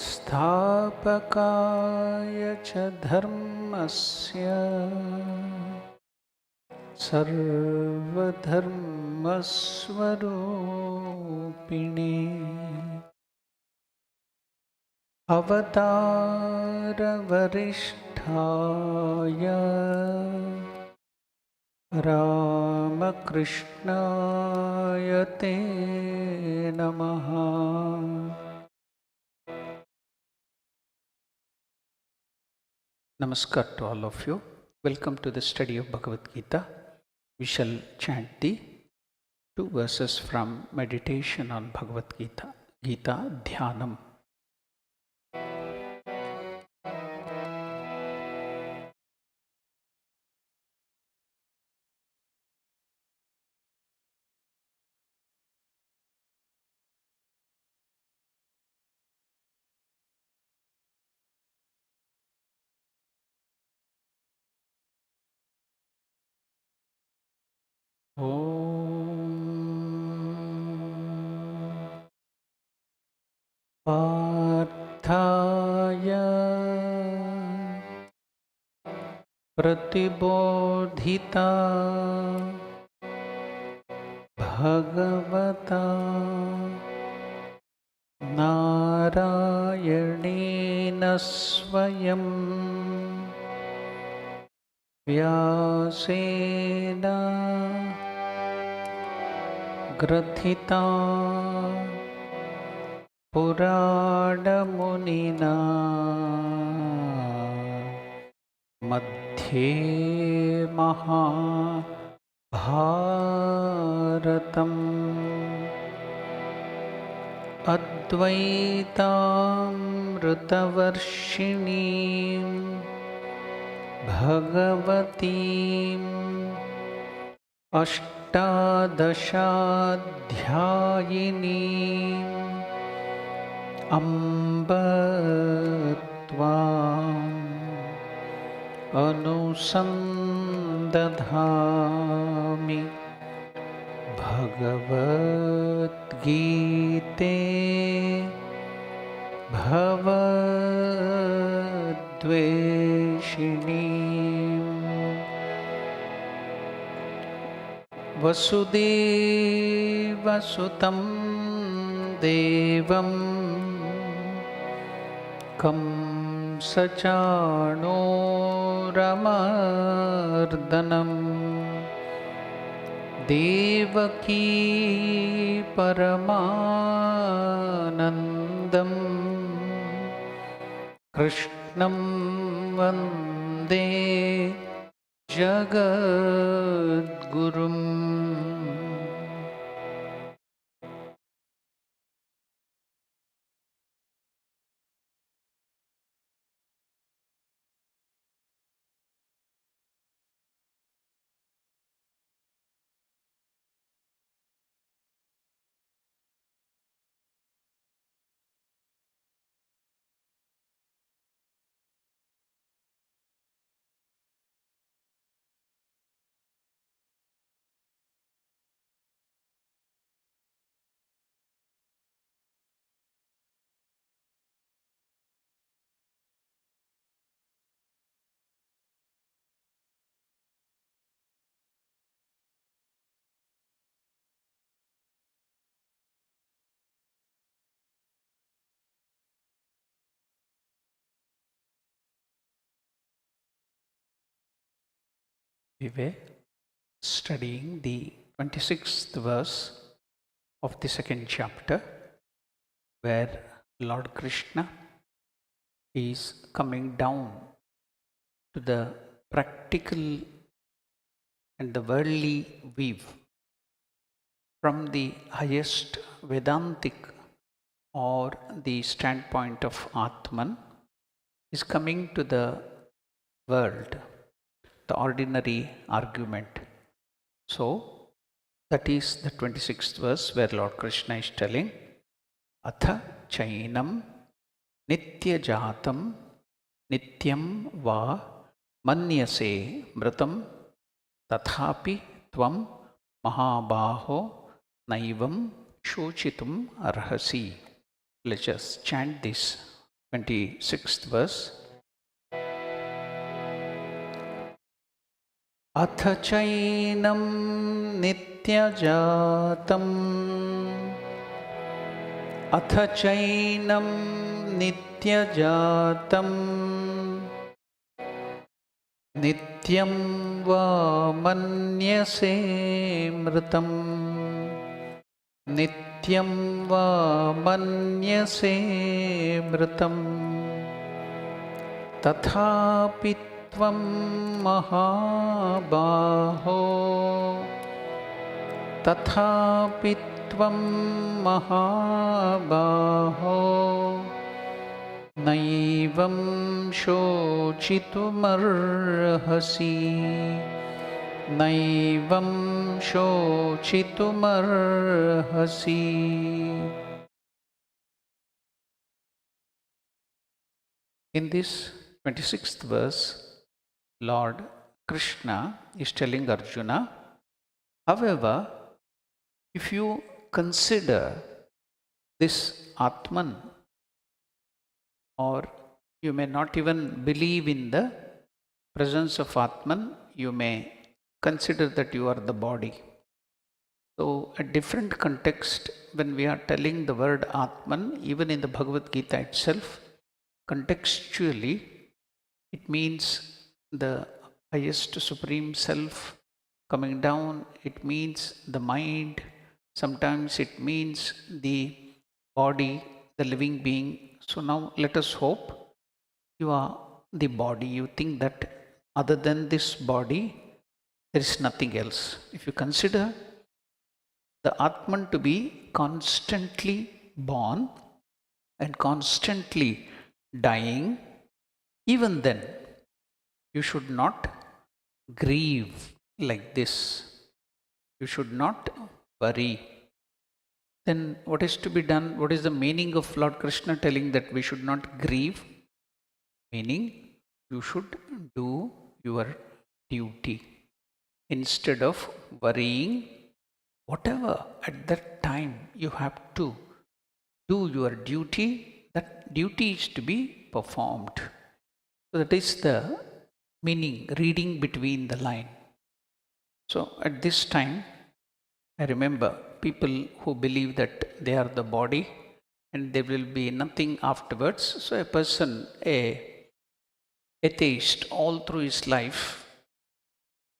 स्थापकाय च धर्मस्य सर्वधर्मस्वरूपिणे अवतारवरिष्ठाय रामकृष्णाय ते नमः। Namaskar to all of you. Welcome to the study of Bhagavad Gita. We shall chant the two verses from meditation on Bhagavad Gita. Gita Dhyanam. पार्थाय प्रतिबोधिता भगवता नारायणेन स्वयं व्यासेन ग्रथिता पुराणमुनिना मध्ये महाभारतम् अद्वैतामृतवर्षिणीं भगवतीम् अष्टादशाध्यायिनीम् अम्ब त्वाम् अनुसन्दधामि भगवद्गीते भवद्वेषिणीम् वसुदेवसुतं देवम् कंसचाणूरमर्दनम् देवकी परमानन्दम् कृष्णं वन्दे जगद्गुरुम्। We were studying the 26th verse of the second chapter, where Lord Krishna is coming down to the practical and the worldly view from the highest Vedantic or the standpoint of Atman, is coming to the world, the ordinary argument. So, that is the 26th verse where Lord Krishna is telling, Atha chainam nityajatam nityam va manyase mritam tathapi tvam mahabaho naivam shochitum arhasi. Let's just chant this 26th verse. Atha chainam nityajatam Atha chainam nityajatam nityam va manyase mritam nityam va manyase mritam tathapi tvam mahabaho tathapi tvam mahabaho naivam shochitumarhasi naivam shochitumarhasi. In this 26th verse, Lord Krishna is telling Arjuna, however, if you consider this Atman, or you may not even believe in the presence of Atman, you may consider that you are the body. So, a different context, when we are telling the word Atman, even in the Bhagavad Gita itself, contextually, it means the highest supreme self coming down. It means the mind. Sometimes it means the body, the living being. So now let us hope you are the body. You think that other than this body, there is nothing else. If you consider the Atman to be constantly born and constantly dying, even then, you should not grieve like this. You should not worry. Then what is to be done? What is the meaning of Lord Krishna telling that we should not grieve? Meaning, you should do your duty. Instead of worrying, whatever at that time you have to do your duty, that duty is to be performed. So that is the meaning, reading between the line. So at this time, I remember people who believe that they are the body and there will be nothing afterwards. So a person, a atheist all through his life,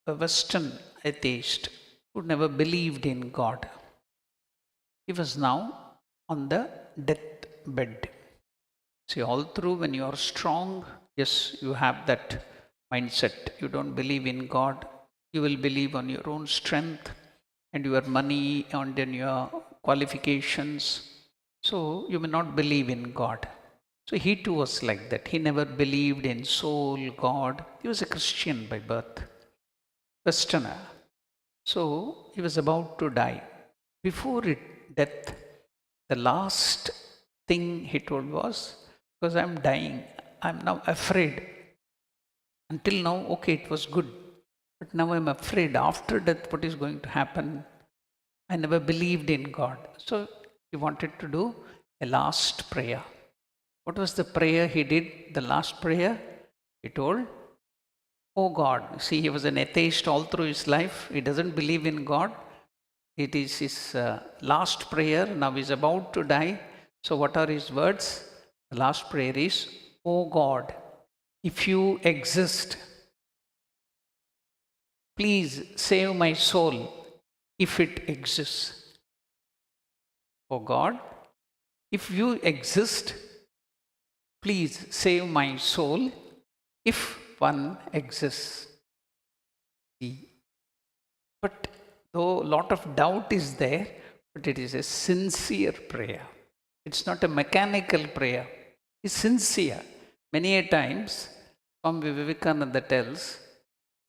a Western atheist who never believed in God, he was now on the deathbed. See, all through when you are strong, yes, you have that mindset. You don't believe in God. You will believe on your own strength and your money and then your qualifications. So you may not believe in God. So he too was like that. He never believed in soul, God. He was a Christian by birth, Westerner. So he was about to die. Before death, the last thing he told was, because I'm dying, I'm now afraid. Until now, okay, it was good. But now I'm afraid after death, what is going to happen? I never believed in God. So he wanted to do a last prayer. What was the prayer he did? The last prayer? He told, oh God. See, he was an atheist all through his life. He doesn't believe in God. It is his last prayer. Now he's about to die. So what are his words? The last prayer is, oh God, if you exist, please save my soul if it exists. Oh God, if you exist, please save my soul if one exists. But though a lot of doubt is there, but it is a sincere prayer. It's not a mechanical prayer. It's sincere. Many a times, Swami Vivekananda tells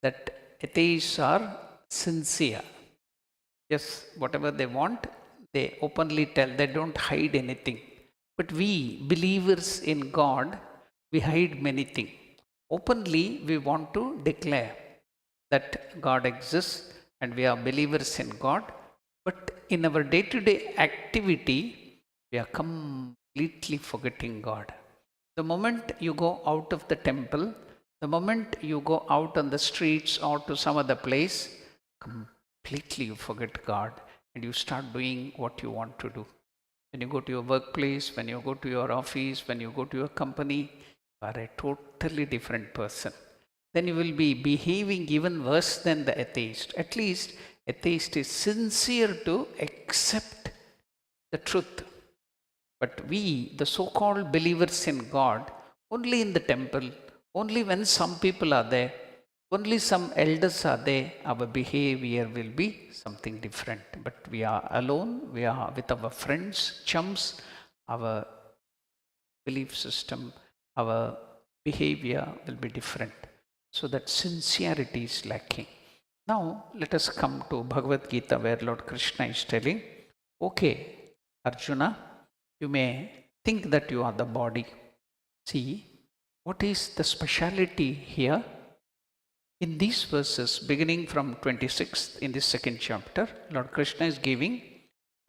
that atheists are sincere. Yes, whatever they want, they openly tell. They don't hide anything. But we, believers in God, we hide many things. Openly, we want to declare. that God exists and we are believers in God. But in our day to day activity, we are completely forgetting God. The moment you go out of the temple, the moment you go out on the streets or to some other place, completely you forget God and you start doing what you want to do. When you go to your workplace, when you go to your office, when you go to your company, you are a totally different person. Then you will be behaving even worse than the atheist. At least atheist is sincere to accept the truth. But we, the so-called believers in God, only in the temple, only when some people are there, only some elders are there, our behavior will be something different. But we are alone, we are with our friends, chums, our belief system, our behavior will be different. So that sincerity is lacking. Now, let us come to Bhagavad Gita, where Lord Krishna is telling, okay, Arjuna, you may think that you are the body. See, what is the speciality here? In these verses, beginning from 26th in this second chapter, Lord Krishna is giving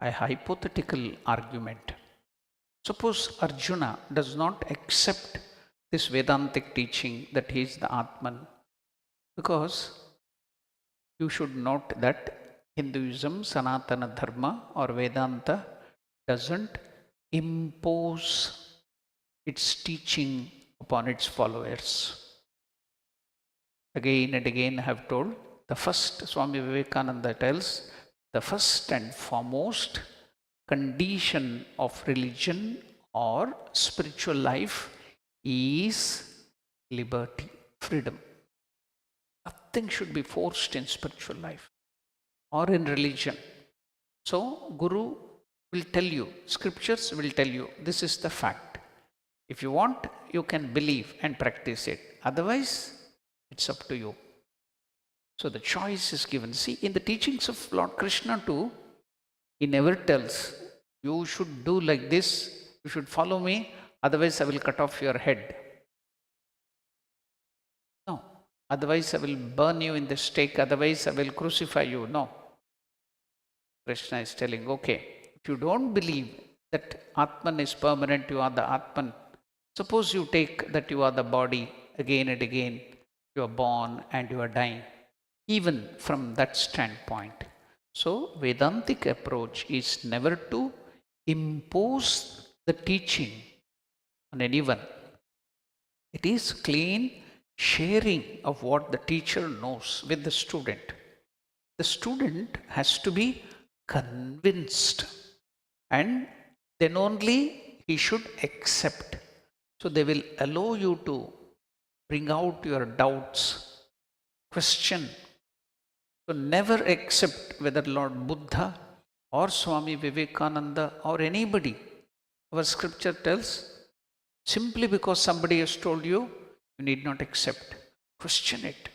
a hypothetical argument. Suppose Arjuna does not accept this Vedantic teaching that he is the Atman, because you should note that Hinduism, Sanatana Dharma or Vedanta doesn't impose its teaching upon its followers. Again and again I have told, the first, Swami Vivekananda tells, the first and foremost condition of religion or spiritual life is liberty, freedom. Nothing should be forced in spiritual life or in religion. So, Guru will tell you, scriptures will tell you, this is the fact. If you want, you can believe and practice it. Otherwise, it's up to you. So the choice is given. See, in the teachings of Lord Krishna too, he never tells, you should do like this, you should follow me, otherwise I will cut off your head. No. Otherwise I will burn you in the stake, otherwise I will crucify you. No. Krishna is telling, okay, if you don't believe that Atman is permanent, you are the Atman. Suppose you take that you are the body again and again, you are born and you are dying, even from that standpoint. So, Vedantic approach is never to impose the teaching on anyone. It is clean sharing of what the teacher knows with the student. The student has to be convinced, and then only he should accept. So, they will allow you to bring out your doubts, question. So never accept whether Lord Buddha or Swami Vivekananda or anybody. Our scripture tells, simply because somebody has told you, you need not accept. Question it.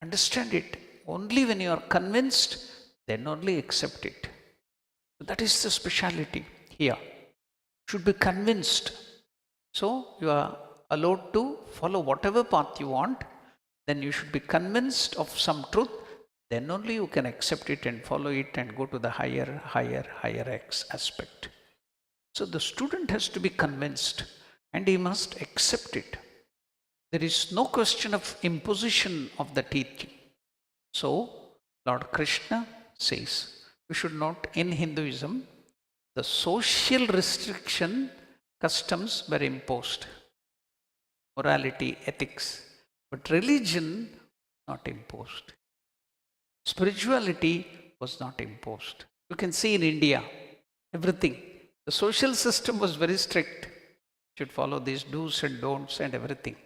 Understand it. Only when you are convinced, then only accept it. So that is the speciality here. Should be convinced. So you are allowed to follow whatever path you want, then you should be convinced of some truth, then only you can accept it and follow it and go to the higher aspect. So the student has to be convinced and he must accept it. There is no question of imposition of the teaching. So Lord Krishna says, we should note in Hinduism, the social restriction customs were imposed. Morality, ethics. But religion, not imposed. Spirituality was not imposed. You can see in India, everything. The social system was very strict. You should follow these do's and don'ts and everything.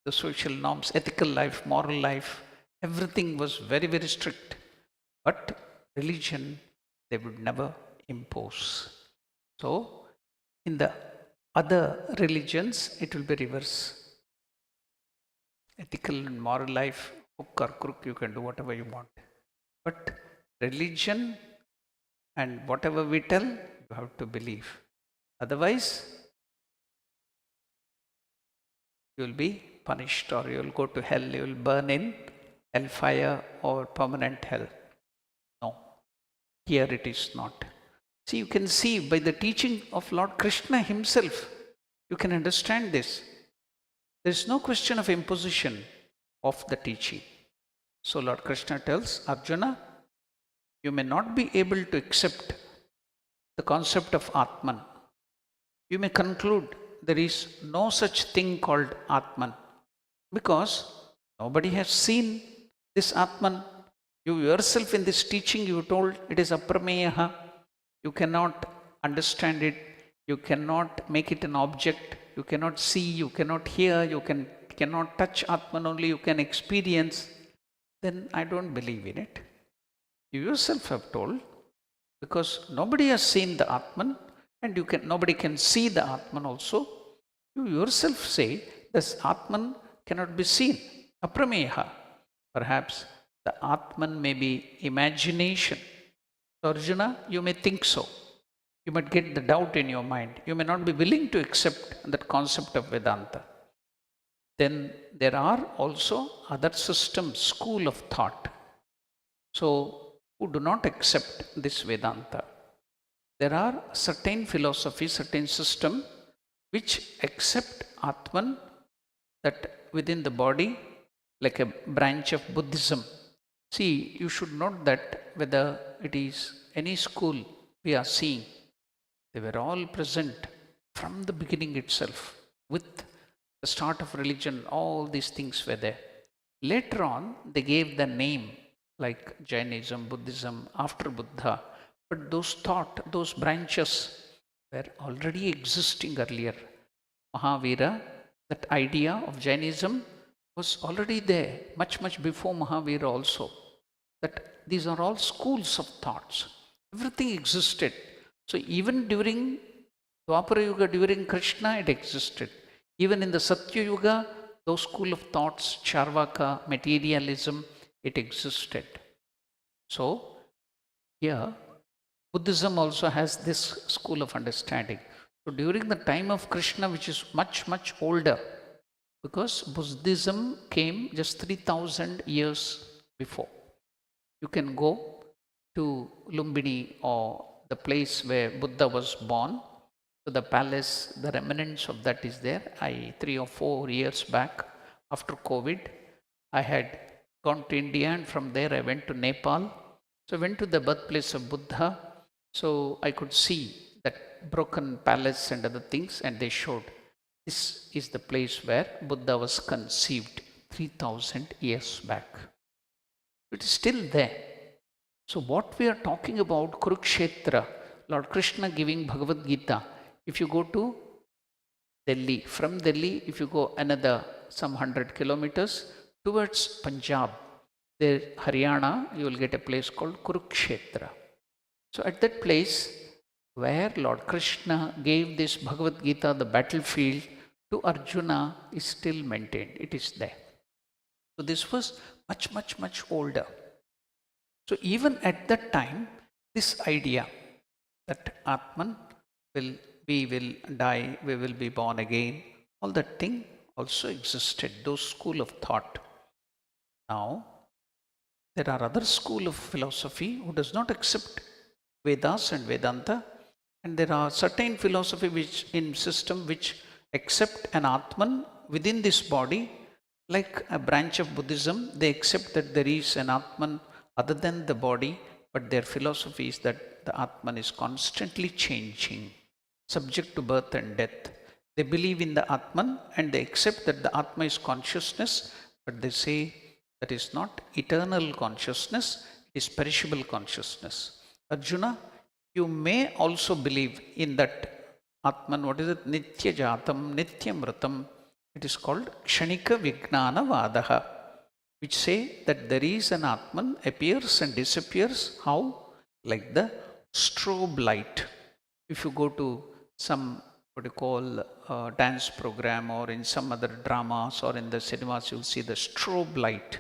The social norms, ethical life, moral life, everything was very, very strict. But religion, they would never impose. So, in the other religions, it will be reverse. Ethical and moral life, hook or crook, you can do whatever you want. But religion and whatever we tell, you have to believe. Otherwise, you will be punished, or you will go to hell, you will burn in hellfire or permanent hell. No, here it is not. See, you can see by the teaching of Lord Krishna himself, you can understand this. There is no question of imposition of the teaching. So Lord Krishna tells Arjuna, you may not be able to accept the concept of Atman. You may conclude there is no such thing called Atman, because nobody has seen this Atman. You yourself in this teaching, you told it is aprameyaha. You cannot understand it. You cannot make it an object. You cannot see, you cannot hear, you cannot touch Atman, only you can experience. Then I don't believe in it. You yourself have told, because nobody has seen the Atman, and nobody can see the Atman also. You yourself say this Atman cannot be seen, aprameyaha. Perhaps the Atman may be imagination. So Arjuna, you may think so. You might get the doubt in your mind. You may not be willing to accept that concept of Vedanta. Then there are also other systems, school of thought. So who do not accept this Vedanta. There are certain philosophies, certain systems which accept Atman, that within the body, like a branch of Buddhism. See, you should note that whether it is any school we are seeing, they were all present from the beginning itself. With the start of religion, all these things were there. Later on, they gave the name like Jainism, Buddhism, after Buddha. But those thought, those branches were already existing earlier. Mahavira, that idea of Jainism was already there, much, much before Mahavira also. That these are all schools of thoughts. Everything existed. So even during Dwapara Yuga, during Krishna, it existed. Even in the Satya Yuga, those school of thoughts, Charvaka, materialism, it existed. So here, Buddhism also has this school of understanding. So during the time of Krishna, which is much, much older, because Buddhism came just 3000 years before. You can go to Lumbini, or the place where Buddha was born, to the palace. The remnants of that is there. 3 or 4 years back, after COVID, I had gone to India, and from there I went to Nepal. So I went to the birthplace of Buddha. So I could see that broken palace and other things, and they showed this is the place where Buddha was conceived 3000 years back. It is still there. So what we are talking about, Kurukshetra, Lord Krishna giving Bhagavad Gita. If you go to Delhi, from Delhi, if you go another some 100 kilometers towards Punjab, there, Haryana, you will get a place called Kurukshetra. So at that place where Lord Krishna gave this Bhagavad Gita, the battlefield, to Arjuna, is still maintained. It is there. So this was much, much, much older. So even at that time, this idea that Atman we will die, we will be born again, all that thing also existed, those school of thought. Now, there are other school of philosophy who does not accept Vedas and Vedanta, and there are certain philosophy which in system which accept an Atman within this body, like a branch of Buddhism. They accept that there is an Atman other than the body, but their philosophy is that the Atman is constantly changing, subject to birth and death. They believe in the Atman, and they accept that the Atma is consciousness, but they say that is not eternal consciousness, it is perishable consciousness. Arjuna, you may also believe in that Atman. What is it? Nitya Jatam, Nitya Mritam. It is called Kshanika Vijnana Vadaha, which say that there is an Atman, appears and disappears. How? Like the strobe light. If you go to some, what you call, dance program, or in some other dramas, or in the cinemas, you'll see the strobe light.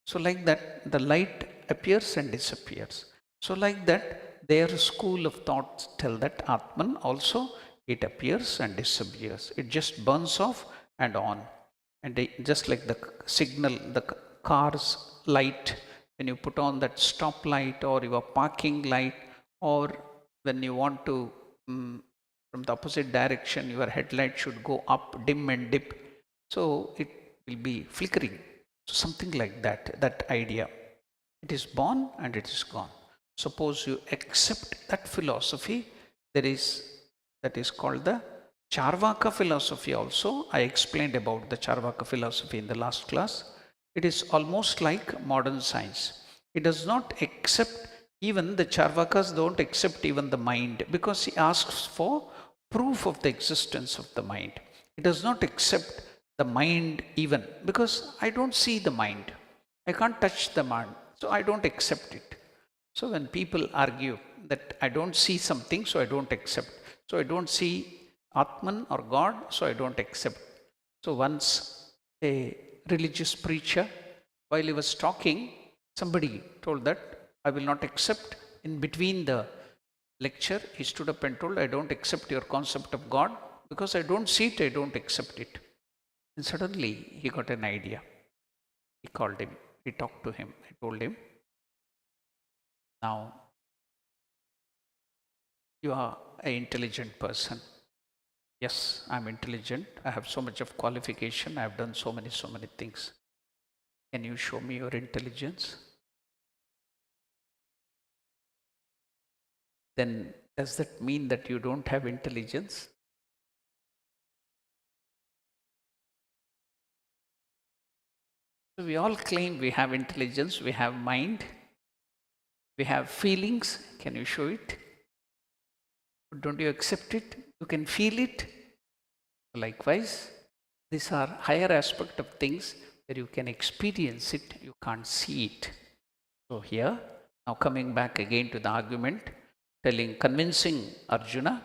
So like that, the light appears and disappears. So like that, their school of thoughts tell that Atman also, it appears and disappears. It just burns off and on. And just like the signal, the car's light, when you put on that stop light or your parking light, or when you want to, from the opposite direction, your headlight should go up, dim and dip. So it will be flickering. So something like that, that idea. It is born and it is gone. Suppose you accept that philosophy, that is called the Charvaka philosophy also. I explained about the Charvaka philosophy in the last class. It is almost like modern science. It does not accept, even the Charvakas don't accept even the mind, because he asks for proof of the existence of the mind. It does not accept the mind even, because I don't see the mind. I can't touch the mind, so I don't accept it. So when people argue that I don't see something, so I don't accept. So I don't see Atman or God, so I don't accept. So once a religious preacher, while he was talking, somebody told that I will not accept. In between the lecture, he stood up and told, I don't accept your concept of God, because I don't see it, I don't accept it. And suddenly he got an idea. He called him, he talked to him, he told him, now you are an intelligent person. Yes, I'm intelligent. I have so much of qualification. I have done so many things. Can you show me your intelligence? Then does that mean that you don't have intelligence? So we all claim we have intelligence, we have mind, we have feelings. Can you show it? Don't you accept it? You can feel it. Likewise, these are higher aspect of things where you can experience it, you can't see it. So here, now coming back again to the argument, convincing Arjuna,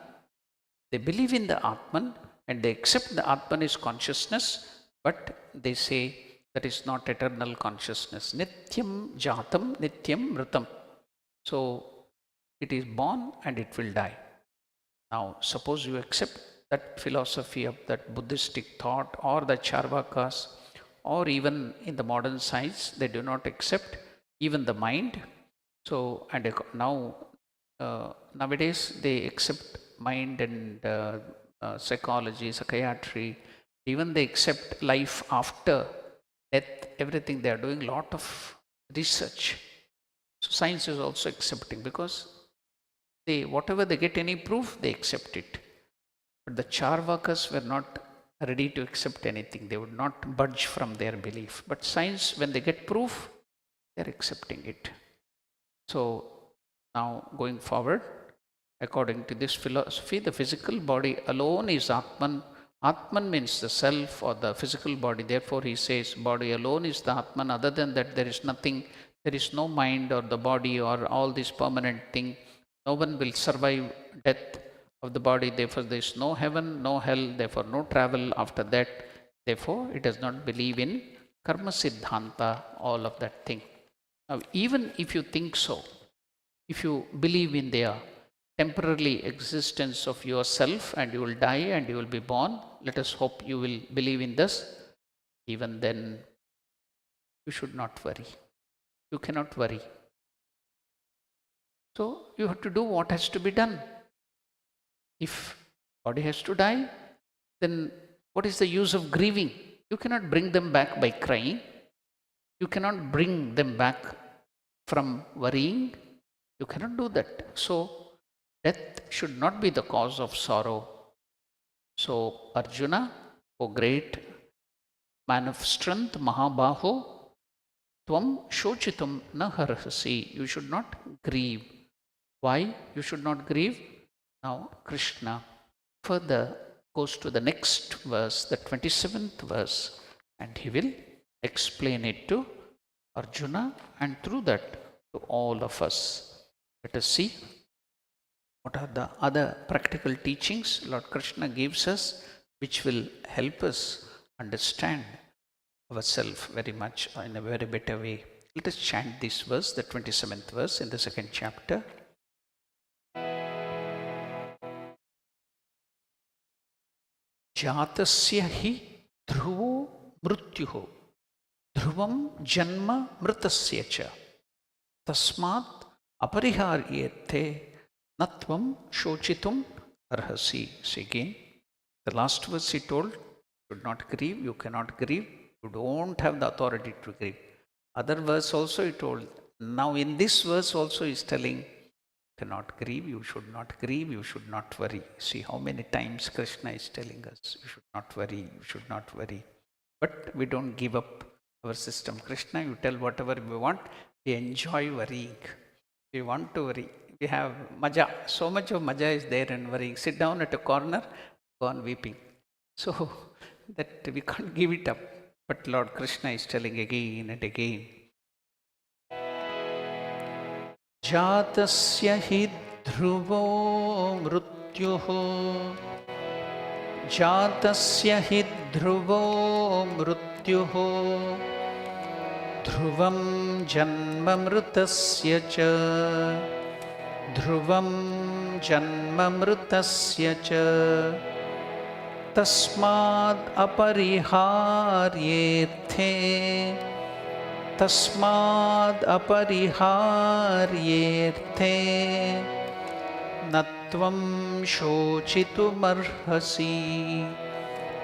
they believe in the Atman and they accept the Atman is consciousness, but they say that is not eternal consciousness. Nityam jatam, nityam mritam. So it is born and it will die. Now suppose you accept that philosophy of that Buddhistic thought, or the Charvakas, or even in the modern science, they do not accept even the mind. So, and now nowadays they accept mind and psychology, psychiatry, even they accept life after death, everything. They are doing a lot of research. So science is also accepting, because they, whatever they get any proof, they accept it. But the Charvakas were not ready to accept anything. They would not budge from their belief. But science, when they get proof, they are accepting it. So now going forward, according to this philosophy, the physical body alone is Atman. Atman means the self or the physical body. Therefore, he says body alone is the Atman. Other than that, there is nothing. There is no mind or the body or all this permanent thing. No one will survive death of the body. Therefore, there is no heaven, no hell. Therefore, no travel after that. Therefore, it does not believe in karma siddhanta, all of that thing. Now, even if you think so, if you believe in the temporary existence of yourself and you will die and you will be born, let us hope you will believe in this. Even then, you should not worry. You cannot worry. So you have to do what has to be done. If body has to die, then what is the use of grieving? You cannot bring them back by crying. You cannot bring them back from worrying. You cannot do that. So death should not be the cause of sorrow. So Arjuna, O great man of strength, Mahabaho, Tvam shochitam na harhasi. You should not grieve. Why you should not grieve? Now Krishna further goes to the next verse, the 27th verse, and he will explain it to Arjuna and through that to all of us. Let us see what are the other practical teachings Lord Krishna gives us, which will help us understand ourselves very much in a very better way. Let us chant this verse, the 27th verse in the second chapter. Jatasya hi dhruvo mrutyuhu dhruvam janma mritasya cha tasmat apariharyate natvam shochitum arhasi. So again, the last verse he told, should not grieve, you cannot grieve, you don't have the authority to grieve. Other verse also he told. Now in this verse also he is telling, cannot grieve, you should not grieve, you should not worry. See how many times Krishna is telling us, you should not worry, you should not worry. But we don't give up our system. Krishna, you tell whatever we want, we enjoy worrying. We want to worry. We have maja. So much of maja is there in worrying. Sit down at a corner, go on weeping. So that we can't give it up. But Lord Krishna is telling again and again, Jatasya hi dhruvo mrutyuho Jatasya hi dhruvo mrutyuho Dhruvam janma mritasya cha Dhruvam janma mritasya cha Tasmad apariharyethe Tasmad apariharyethe Natvam shochitumarhasi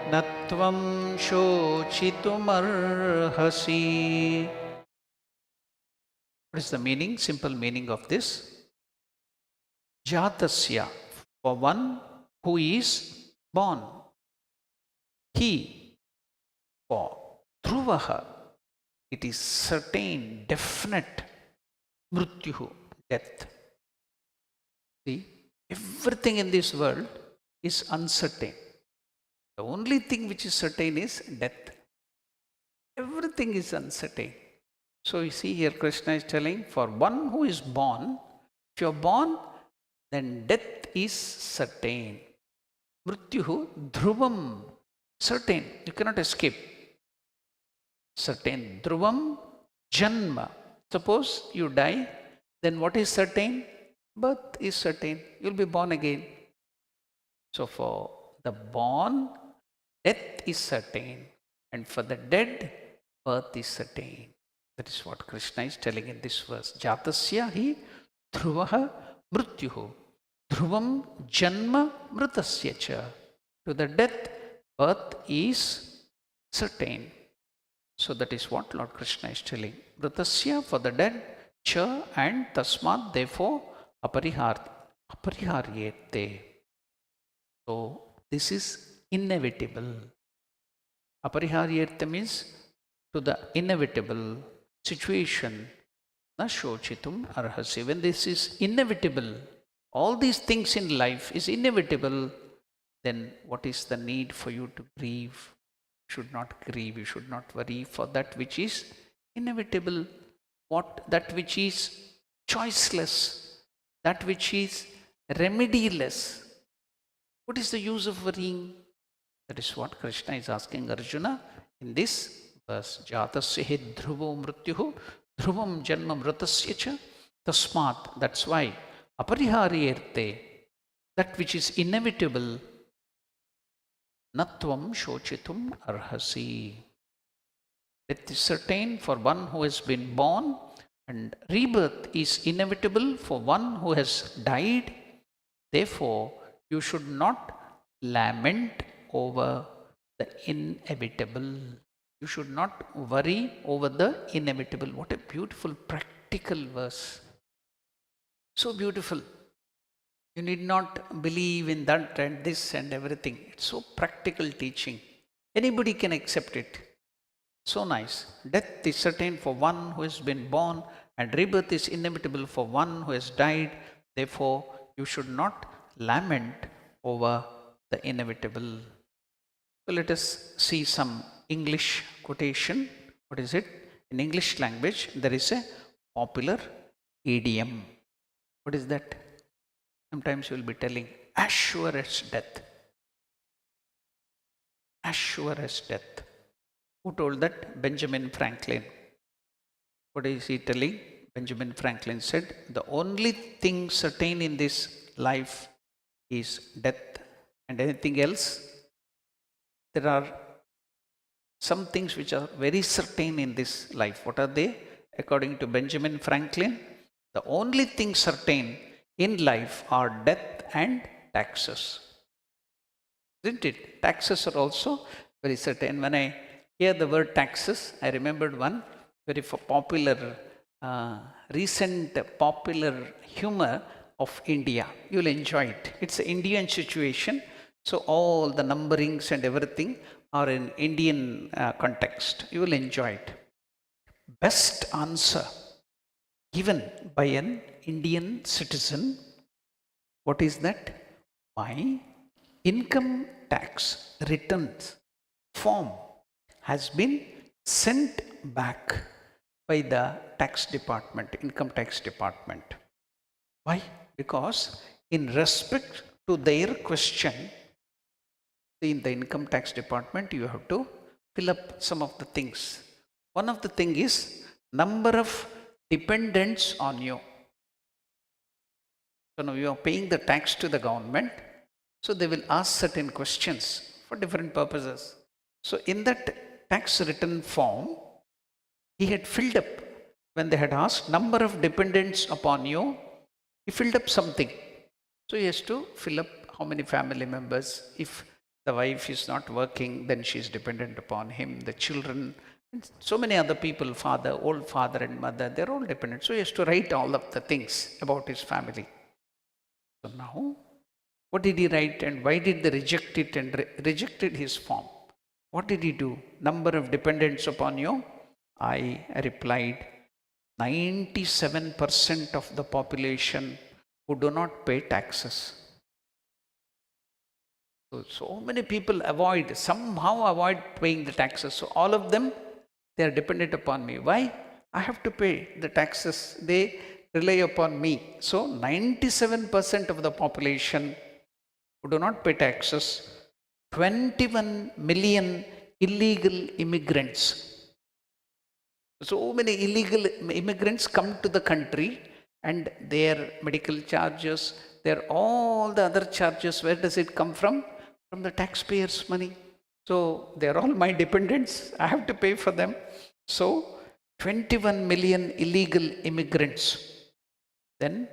Natvam shochitumarhasi. What is the meaning? Simple meaning of this. Jatasya, for one who is born. He, for dhruvaha, it is certain, definite, mrutyuhu, death. See, everything in this world is uncertain. The only thing which is certain is death. Everything is uncertain. So you see here Krishna is telling, for one who is born, if you are born, then death is certain. Mrityuhu dhruvam, certain, you cannot escape. Certain. Dhruvam janma. Suppose you die, then what is certain? Birth is certain. You will be born again. So for the born, death is certain. And for the dead, birth is certain. That is what Krishna is telling in this verse. Jatasya hi dhruvaha mrityuhu. Dhruvam janma mritasya cha. To the death, birth is certain. So that is what Lord Krishna is telling. Mritasya, for the dead, cha, and tasmat, therefore, apariharyete. So this is inevitable. Apariharyete means to the inevitable situation. Na shochitum arhasi. When this is inevitable, all these things in life is inevitable, then what is the need for you to grieve? You should not grieve, you should not worry for that which is inevitable. That which is choiceless, that which is remediless. What is the use of worrying? That is what Krishna is asking Arjuna in this verse. Jatasya hi dhruvo mrityuhu dhruvam janma mritasya cha tasmat. That's why apariharyerte, that which is inevitable, natvam shochitum arhasi. Death is certain for one who has been born, and rebirth is inevitable for one who has died. Therefore, you should not lament over the inevitable. You should not worry over the inevitable. What a beautiful practical verse. So beautiful. You need not believe in that and this and everything. It's so practical teaching. Anybody can accept it. So nice. Death is certain for one who has been born, and rebirth is inevitable for one who has died. Therefore, you should not lament over the inevitable. So let us see some English quotation. What is it? In English language, there is a popular idiom. What is that? Sometimes you will be telling, as sure as death. As sure as death. Who told that? Benjamin Franklin. What is he telling? Benjamin Franklin said, the only thing certain in this life is death, and anything else, there are some things which are very certain in this life. What are they? According to Benjamin Franklin, the only things certain in life are death and taxes. Isn't it? Taxes are also very certain. When I hear the word taxes, I remembered one very popular, recent popular humor of India. You'll enjoy it. It's an Indian situation. So all the numberings and everything are in Indian context. You will enjoy it. Best answer given by an Indian citizen. What is that? My income tax returns form has been sent back by the tax department, income tax department. Why? Because in respect to their question, in the income tax department, you have to fill up some of the things. One of the thing is number of dependents on you. So now you are paying the tax to the government. So they will ask certain questions for different purposes. So in that tax return form, he had filled up, when they had asked number of dependents upon you, he filled up something. So he has to fill up how many family members. If the wife is not working, then she is dependent upon him, the children, and so many other people, father, old father and mother, they're all dependent. So he has to write all of the things about his family. So now, what did he write and why did they reject it and rejected his form? What did he do? Number of dependents upon you? I replied, 97% of the population who do not pay taxes. So many people somehow avoid paying the taxes. So all of them, they are dependent upon me. Why? I have to pay the taxes. They rely upon me. So 97% of the population who do not pay taxes, 21 million illegal immigrants. So many illegal immigrants come to the country and their medical charges, all the other charges, where does it come from? From the taxpayers' money. So they are all my dependents. I have to pay for them. So 21 million illegal immigrants. Then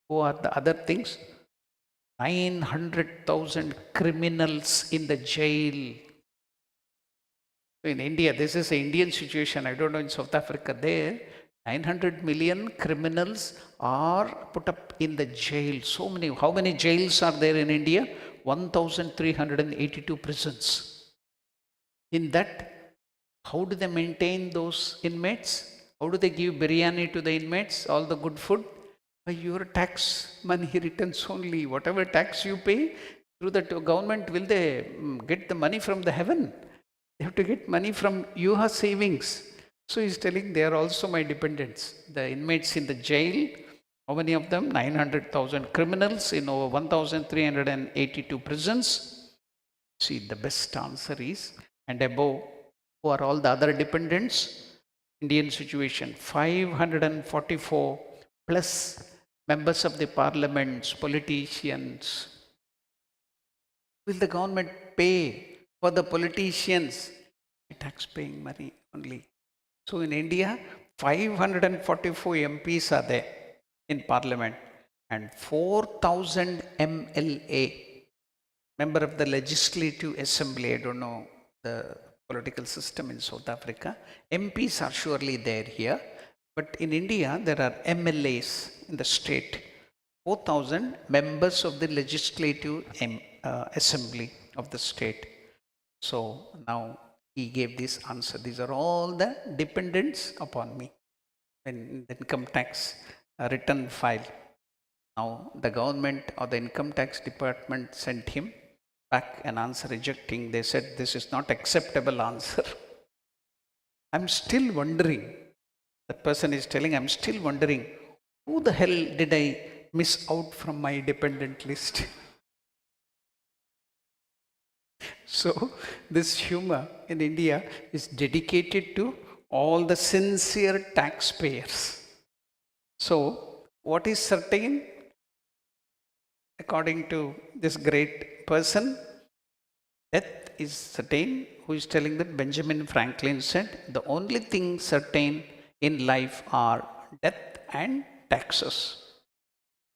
who are the other things? 900,000 criminals in the jail. In India, this is an Indian situation. I don't know in South Africa. There, 900 million criminals are put up in the jail. So many. How many jails are there in India? 1,382 prisons. In that, how do they maintain those inmates? How do they give biryani to the inmates? All the good food? By your tax money returns only. Whatever tax you pay, through the government, will they get the money from the heaven? They have to get money from your savings. So he's telling they are also my dependents. The inmates in the jail, how many of them? 900,000 criminals in over 1,382 prisons. See, the best answer is, and above, who are all the other dependents? Indian situation, 544 plus members of the parliaments, politicians. Will the government pay for the politicians? Tax-paying money only. So in India, 544 MPs are there in parliament and 4,000 MLA, member of the legislative assembly. I don't know the political system in South Africa. MPs are surely there here. But in India, there are MLAs in the state. 4,000 members of the legislative assembly of the state. So now he gave this answer. These are all the dependents upon me. When the income tax return file. Now the government or the income tax department sent him back an answer rejecting. They said this is not acceptable answer. I'm still wondering. That person is telling, I'm still wondering, who the hell did I miss out from my dependent list? So this humor in India is dedicated to all the sincere taxpayers. So what is certain? According to this great person, death is certain? Who is telling that? Benjamin Franklin said, the only thing certain in life are death and taxes.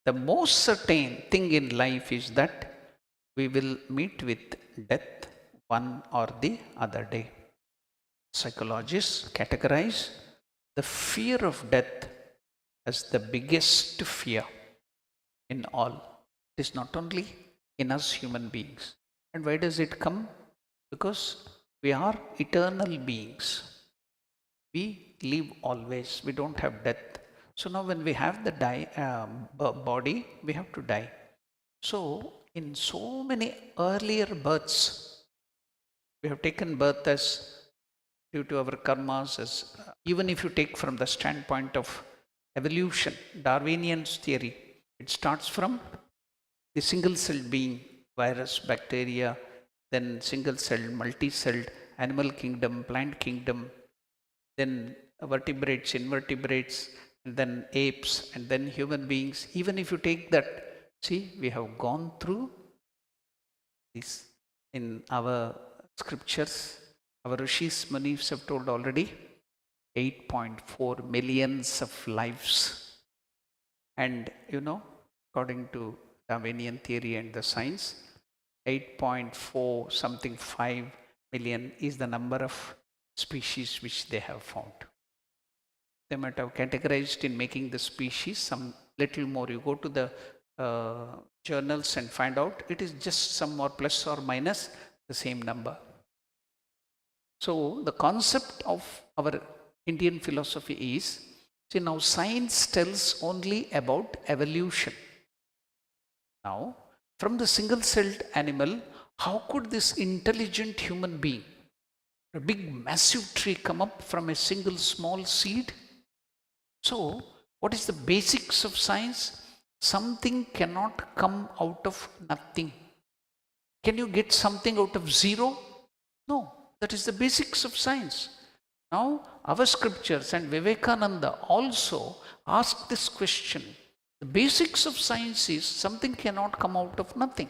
The most certain thing in life is that we will meet with death one or the other day. Psychologists categorize the fear of death as the biggest fear in all. It is not only in us human beings. And why does it come? Because we are eternal beings. We live always. We don't have death. So now when we have the body, we have to die. So in so many earlier births, we have taken birth as due to our karmas, as even if you take from the standpoint of evolution, Darwinian's theory, it starts from the single-celled being, virus, bacteria, then single-celled, multi-celled, animal kingdom, plant kingdom, then vertebrates, invertebrates, and then apes, and then human beings. Even if you take that, see, we have gone through this in our scriptures. Our rishis, munis have told already 8.4 millions of lives. And according to Darwinian theory and the science, 8.4 something 5 million is the number of species which they have found. They might have categorized in making the species some little more. You go to the journals and find out it is just some more plus or minus the same number. So the concept of our Indian philosophy is, see, now science tells only about evolution. Now, from the single-celled animal, how could this intelligent human being, a big massive tree, come up from a single small seed? So, what is the basics of science? Something cannot come out of nothing. Can you get something out of zero? No. That is the basics of science. Now, our scriptures and Vivekananda also ask this question. The basics of science is something cannot come out of nothing.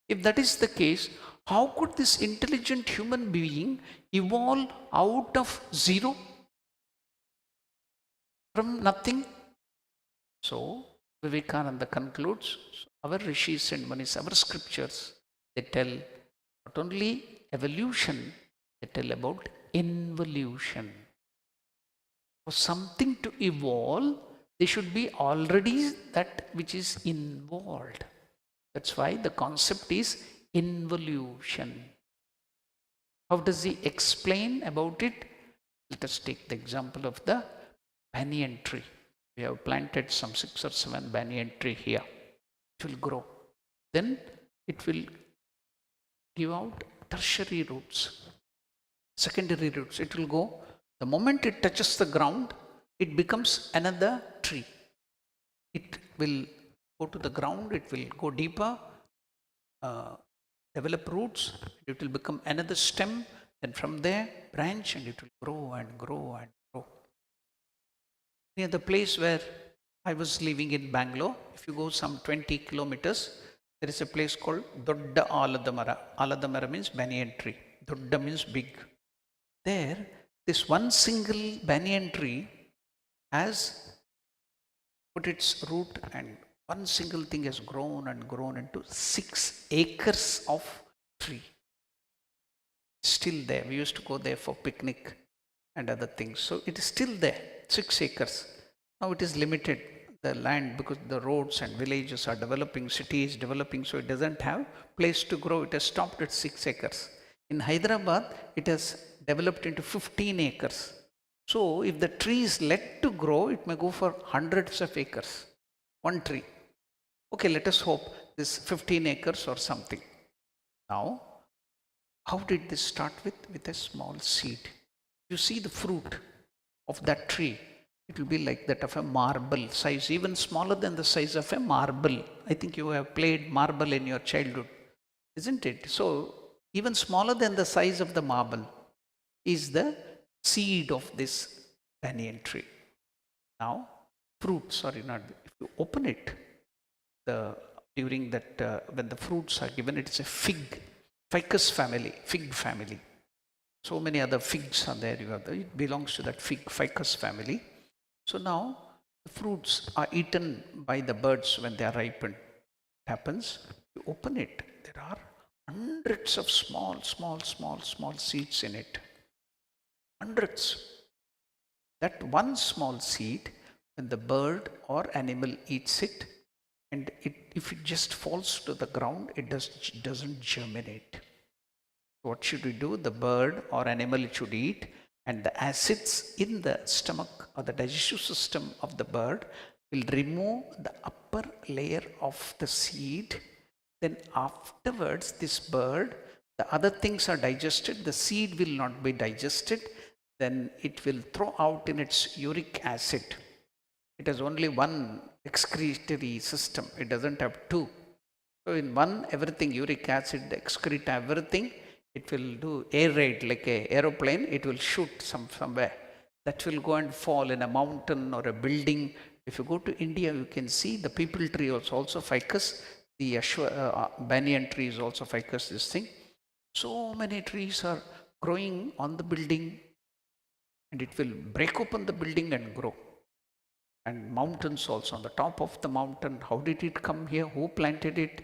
If that is the case, how could this intelligent human being evolve out of zero? From nothing? So, Vivekananda concludes, our rishis and munis, our scriptures, they tell not only evolution, they tell about involution. For something to evolve, there should be already that which is involved. That's why the concept is involution. How does he explain about it? Let us take the example of the banyan tree. We have planted some 6 or 7 banyan tree here. It will grow. Then it will give out tertiary roots. Secondary roots, it will go. The moment it touches the ground, it becomes another tree. It will go to the ground, it will go deeper, develop roots, it will become another stem, then from there, branch, and it will grow and grow and grow. Near the place where I was living in Bangalore, if you go some 20 kilometers, there is a place called Dodda Aladamara. Aladamara means banyan tree. Dodda means big. There, this one single banyan tree has put its root, and one single thing has grown and grown into 6 acres of tree. Still there. We used to go there for picnic and other things. So it is still there, 6 acres. Now it is limited, the land, because the roads and villages are developing, city is developing, so it doesn't have place to grow. It has stopped at 6 acres. In Hyderabad, it has developed into 15 acres. So if the tree is let to grow, it may go for hundreds of acres. One tree. Okay, let us hope this 15 acres or something. Now, how did this start with? With a small seed. You see the fruit of that tree. It will be like that of a marble size, even smaller than the size of a marble. I think you have played marble in your childhood, isn't it? So, even smaller than the size of the marble is the seed of this banyan tree. Now, if you open it, during that when the fruits are given, it is a fig. ficus family, fig family. So many other figs are there. It belongs to that ficus family. So now the fruits are eaten by the birds when they are ripened. It happens, you open it, there are hundreds of small seeds in it. Hundreds. That one small seed, when the bird or animal eats it, and if it just falls to the ground, it doesn't germinate. What should we do? The bird or animal it should eat, and the acids in the stomach or the digestive system of the bird will remove the upper layer of the seed. Then afterwards, this bird, the other things are digested, the seed will not be digested. Then it will throw out in its uric acid. It has only one excretory system. It doesn't have two. So in one, everything, uric acid, excrete, everything, it will do air raid like an aeroplane. It will shoot somewhere. That will go and fall in a mountain or a building. If you go to India, you can see the people tree also ficus. The banyan tree is also ficus, this thing. So many trees are growing on the building, and it will break open the building and grow. And mountains also, on the top of the mountain. How did it come here? Who planted it?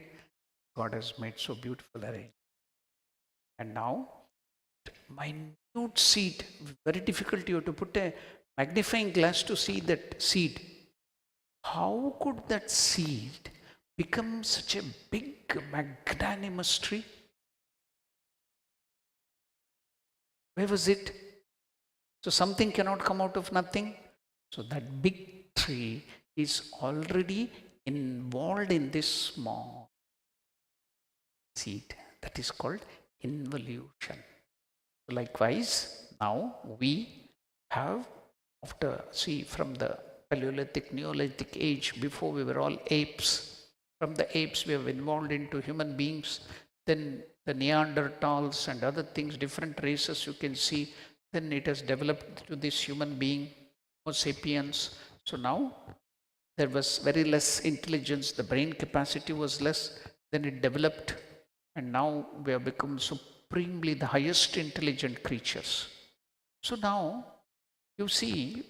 God has made so beautiful arrangement. And now, minute seed, very difficult. You have to put a magnifying glass to see that seed. How could that seed become such a big, magnanimous tree? Where was it? So something cannot come out of nothing. So that big tree is already involved in this small seed. That is called involution. Likewise, now we have, from the Paleolithic, Neolithic age, before we were all apes. From the apes we have evolved into human beings. Then the Neanderthals and other things, different races you can see. Then it has developed to this human being, Homo sapiens. So now there was very less intelligence. The brain capacity was less. Then it developed. And now we have become supremely the highest intelligent creatures. So now you see,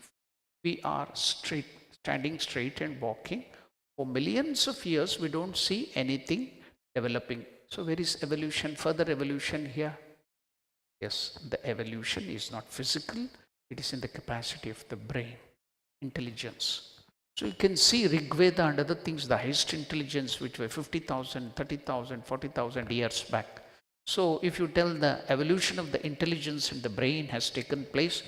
we are standing straight and walking. For millions of years, we don't see anything developing. So where is evolution, further evolution here? Yes, the evolution is not physical. It is in the capacity of the brain, intelligence. So you can see Rigveda and other things, the highest intelligence, which were 50,000, 30,000, 40,000 years back. So if you tell the evolution of the intelligence in the brain has taken place,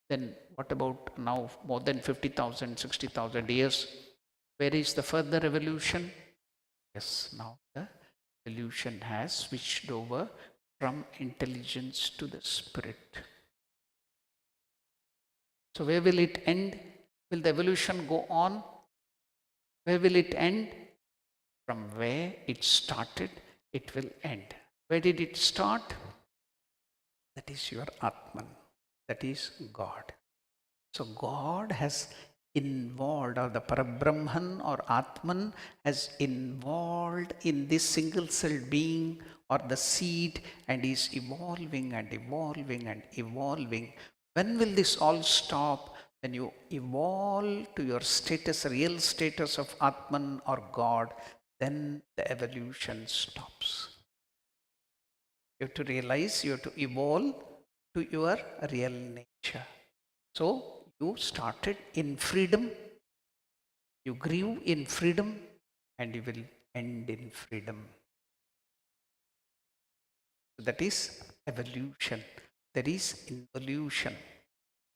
then what about now more than 50,000, 60,000 years? Where is the further evolution? Yes, now the evolution has switched over from intelligence to the spirit. So where will it end? Will the evolution go on? Where will it end? From where it started, it will end. Where did it start? That is your Atman. That is God. So God has involved, or the Parabrahman or Atman has involved in this single-celled being or the seed, and is evolving and evolving and evolving. When will this all stop? When you evolve to your status, real status of Atman or God, then the evolution stops. You have to realize you have to evolve to your real nature. So you started in freedom, you grew in freedom, and you will end in freedom. So that is evolution. There is involution.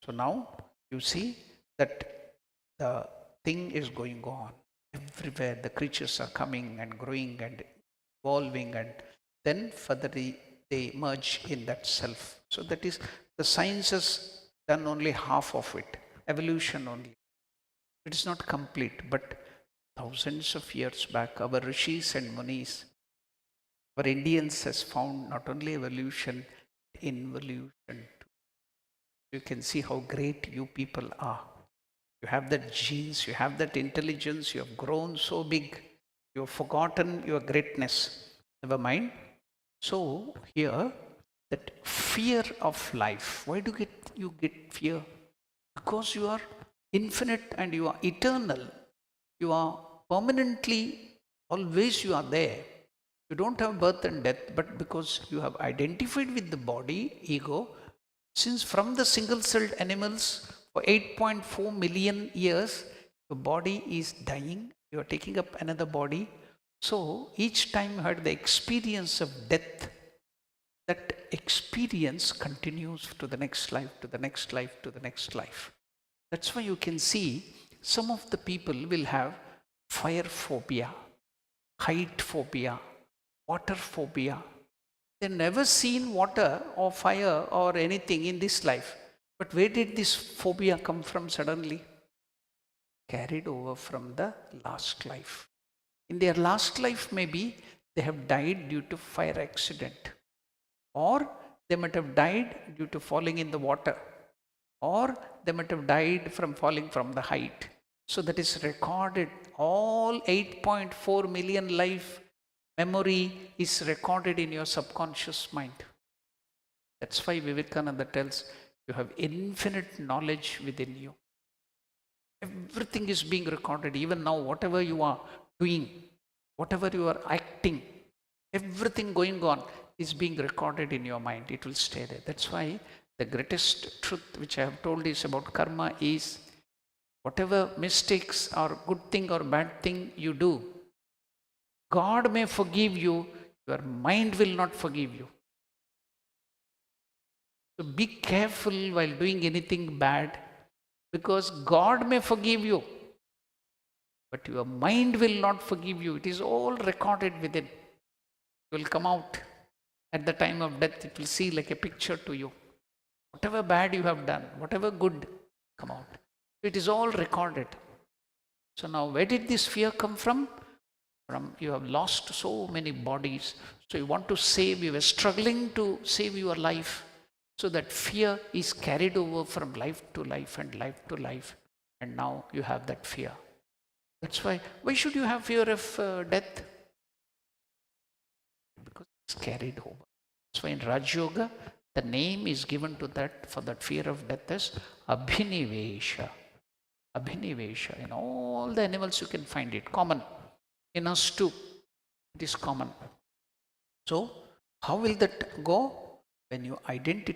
So now you see that the thing is going on everywhere. The creatures are coming and growing and evolving, and then further they merge in that self. So that is, the science has done only half of it, evolution only. It is not complete, but thousands of years back, our rishis and munis, our Indians has found not only evolution, involution too. You can see how great you people are. You have that genes, you have that intelligence, you have grown so big, you have forgotten your greatness. Never mind. So here, that fear of life. Why do you get fear? Because you are infinite and you are eternal. You are permanently, always you are there. You don't have birth and death, but because you have identified with the body, ego, since from the single-celled animals for 8.4 million years, your body is dying, you are taking up another body. So each time you had the experience of death, that experience continues to the next life, to the next life, to the next life. That's why you can see some of the people will have fire phobia, height phobia, water phobia. They've never seen water or fire or anything in this life. But where did this phobia come from suddenly? Carried over from the last life. In their last life, maybe they have died due to fire accident, or they might have died due to falling in the water, or they might have died from falling from the height. So that is recorded. All 8.4 million life memory is recorded in your subconscious mind. That's why Vivekananda tells you have infinite knowledge within you. Everything is being recorded. Even now, whatever you are doing, whatever you are acting, everything going on is being recorded in your mind. It will stay there. That's why the greatest truth which I have told is about karma is whatever mistakes or good thing or bad thing you do, God may forgive you, your mind will not forgive you. So be careful while doing anything bad, because God may forgive you, but your mind will not forgive you. It is all recorded within. It will come out at the time of death. It will see like a picture to you. Whatever bad you have done, whatever good, come out. It is all recorded. So now where did this fear come from? You have lost so many bodies. So you want to save, you were struggling to save your life. So that fear is carried over from life to life and life to life. And now you have that fear. That's why should you have fear of death? Because it's carried over. That's why in Raj Yoga, the name is given to that, for that fear of death, as Abhinivesha. Abhinivesha. In all the animals you can find it. Common. In us too, it is common. So, how will that go? When you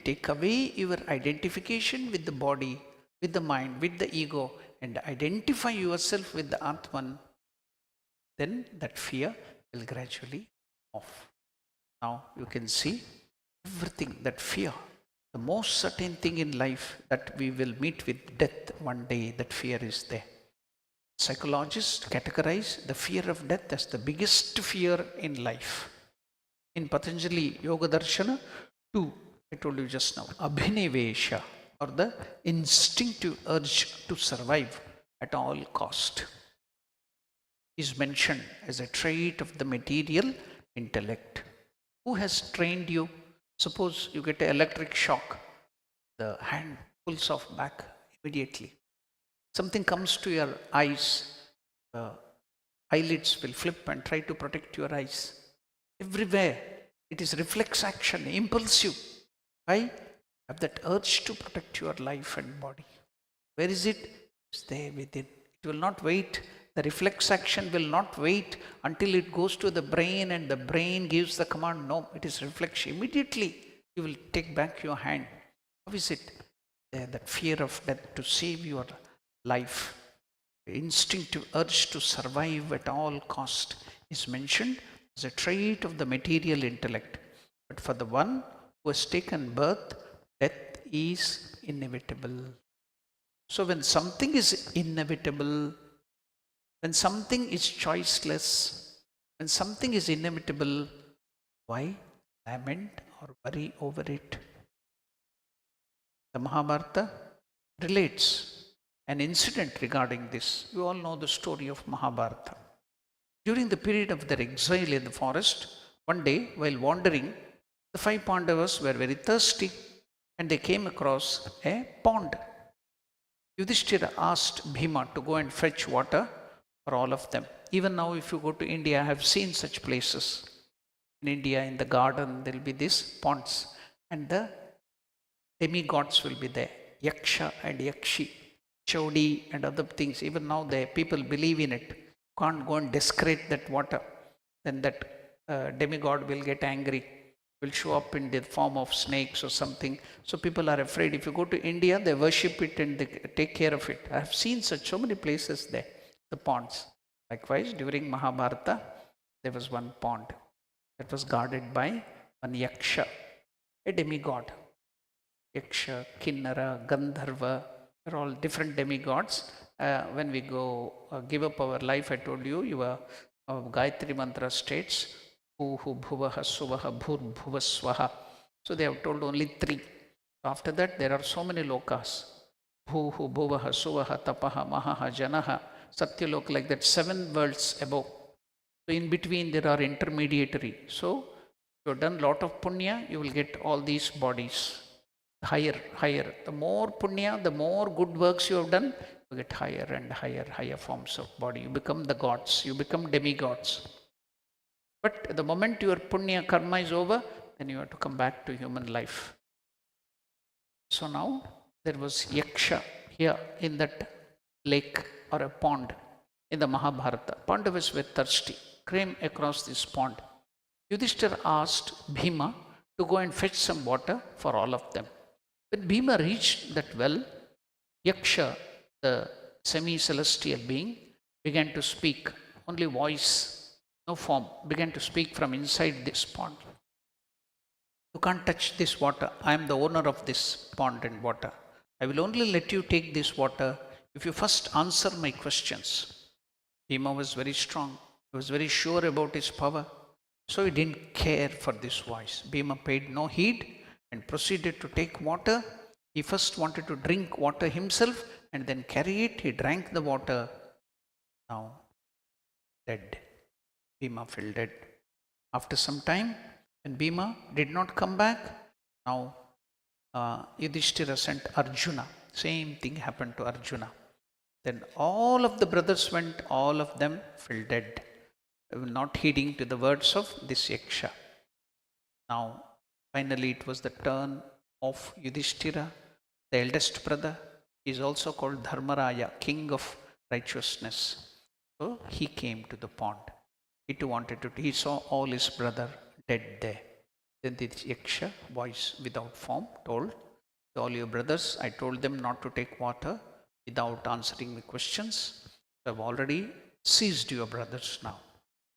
take away your identification with the body, with the mind, with the ego, and identify yourself with the Atman, then that fear will gradually off. Now you can see everything, that fear, the most certain thing in life, that we will meet with death one day, that fear is there. Psychologists categorize the fear of death as the biggest fear in life. In Patanjali Yoga Darshana 2, I told you just now, Abhinivesha, or the instinctive urge to survive at all cost, is mentioned as a trait of the material intellect. Who has trained you? Suppose you get an electric shock, the hand pulls off back immediately. Something comes to your eyes, the eyelids will flip and try to protect your eyes. Everywhere, it is reflex action, impulsive. Why? Have that urge to protect your life and body. Where is it? It's there within. It will not wait. The reflex action will not wait until it goes to the brain and the brain gives the command. No, it is reflex. Immediately, you will take back your hand. How is it? There, that fear of death, to save your life, the instinctive urge to survive at all cost, is mentioned as a trait of the material intellect. But for the one who has taken birth, death is inevitable. So when something is inevitable, when something is choiceless, when something is inevitable, why lament or worry over it? The Mahabharata relates an incident regarding this. You all know the story of Mahabharata. During the period of their exile in the forest, one day while wandering, the 5 Pandavas were very thirsty and they came across a pond. Yudhishthira asked Bhima to go and fetch water for all of them. Even now, if you go to India, I have seen such places. In India, in the garden, there will be these ponds, and the demigods will be there. Yaksha and Yakshi, Chodi and other things. Even now, the people believe in it. Can't go and desecrate that water. Then that demigod will get angry, will show up in the form of snakes or something. So people are afraid. If you go to India, they worship it and they take care of it. I have seen so many places there, the ponds. Likewise, during Mahabharata, there was one pond that was guarded by one Yaksha, a demigod. Yaksha, Kinnara, Gandharva, they're all different demigods. When we go give up our life, I told you, your Gayatri Mantra states, Bhuhu Bhuvaha Suvaha Bhur Bhuvaswaha. So they have told only 3. After that, there are so many lokas. Bhuhu Bhuvaha Suvaha Tapaha Mahaha Janaha Satyalok, like that, 7 worlds above. So in between there are intermediary. So you have done lot of punya, you will get all these bodies. Higher. The more punya, the more good works you have done, you get higher and higher forms of body. You become the gods, you become demigods. But the moment your punya karma is over, then you have to come back to human life. So now there was Yaksha here in that lake or a pond in the Mahabharata. Pandavas were thirsty, came across this pond. Yudhishthira asked Bhima to go and fetch some water for all of them. When Bhima reached that well, Yaksha, the semi-celestial being, began to speak. Only voice, no form, began to speak from inside this pond. You can't touch this water. I am the owner of this pond and water. I will only let you take this water if you first answer my questions. Bhima was very strong. He was very sure about his power. So he didn't care for this voice. Bhima paid no heed and proceeded to take water. He first wanted to drink water himself and then carry it. He drank the water. Now, dead. Bhima fell dead. After some time, when Bhima did not come back, now Yudhishthira sent Arjuna. Same thing happened to Arjuna. Then all of the brothers went, all of them fell dead, not heeding to the words of this Yaksha. Now, finally, it was the turn of Yudhishthira, the eldest brother. He is also called Dharmaraya, king of righteousness. So he came to the pond. He too wanted to, he saw all his brother dead there. Then the Yaksha, voice without form, told, all your brothers, I told them not to take water without answering the questions. I have already seized your brothers now.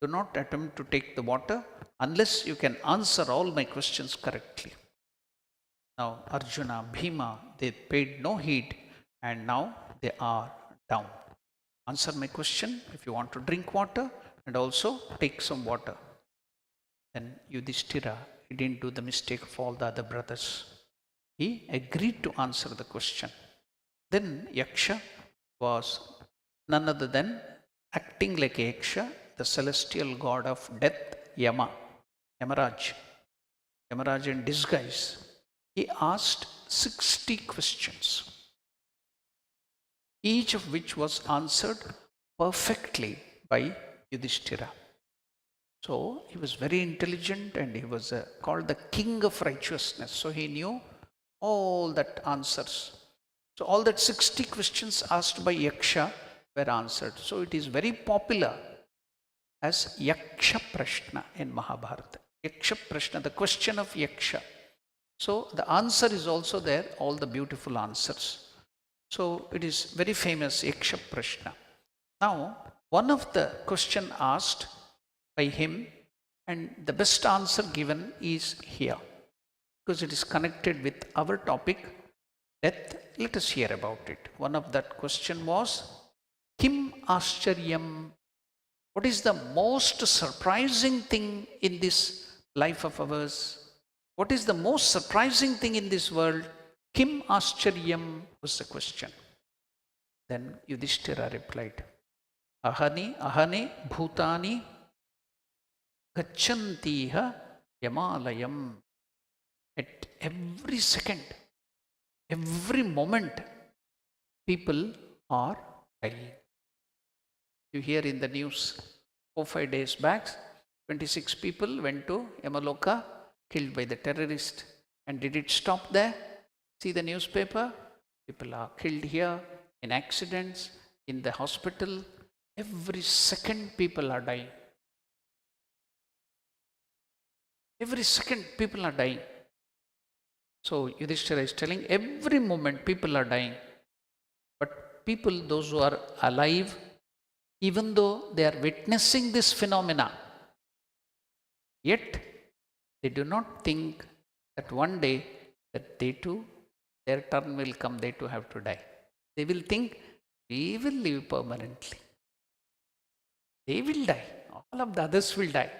Do not attempt to take the water unless you can answer all my questions correctly. Now Arjuna, Bhima, they paid no heed and now they are down. Answer my question if you want to drink water and also take some water. Then Yudhishthira, he didn't do the mistake of all the other brothers. He agreed to answer the question. Then Yaksha was none other than acting like a Yaksha, the celestial god of death, Yamaraj in disguise. He asked 60 questions, each of which was answered perfectly by Yudhishthira. So he was very intelligent and he was called the king of righteousness. So he knew all that answers. So all that 60 questions asked by Yaksha were answered. So it is very popular as Yaksha Prashna in Mahabharata. Yaksha Prashna, the question of Yaksha. So the answer is also there, all the beautiful answers. So it is very famous, Yaksha Prashna. Now, one of the question asked by him and the best answer given is here. Because it is connected with our topic, death. Let us hear about it. One of that question was, Kim Ascharyam? What is the most surprising thing in this life of ours? What is the most surprising thing in this world? Kim Ascharyam was the question. Then Yudhishthira replied, Ahani Bhutani Gachantiha Yamalayam. At every second, every moment, people are dying. You hear in the news 4-5 days back, 26 people went to Yamaloka, killed by the terrorist. And did it stop there? See the newspaper? People are killed here, in accidents, in the hospital. Every second people are dying. Every second people are dying. So Yudhishthira is telling every moment people are dying. But people, those who are alive, even though they are witnessing this phenomena, yet they do not think that one day that they too, their turn will come, they too have to die. They will think, we will live permanently. They will die. All of the others will die.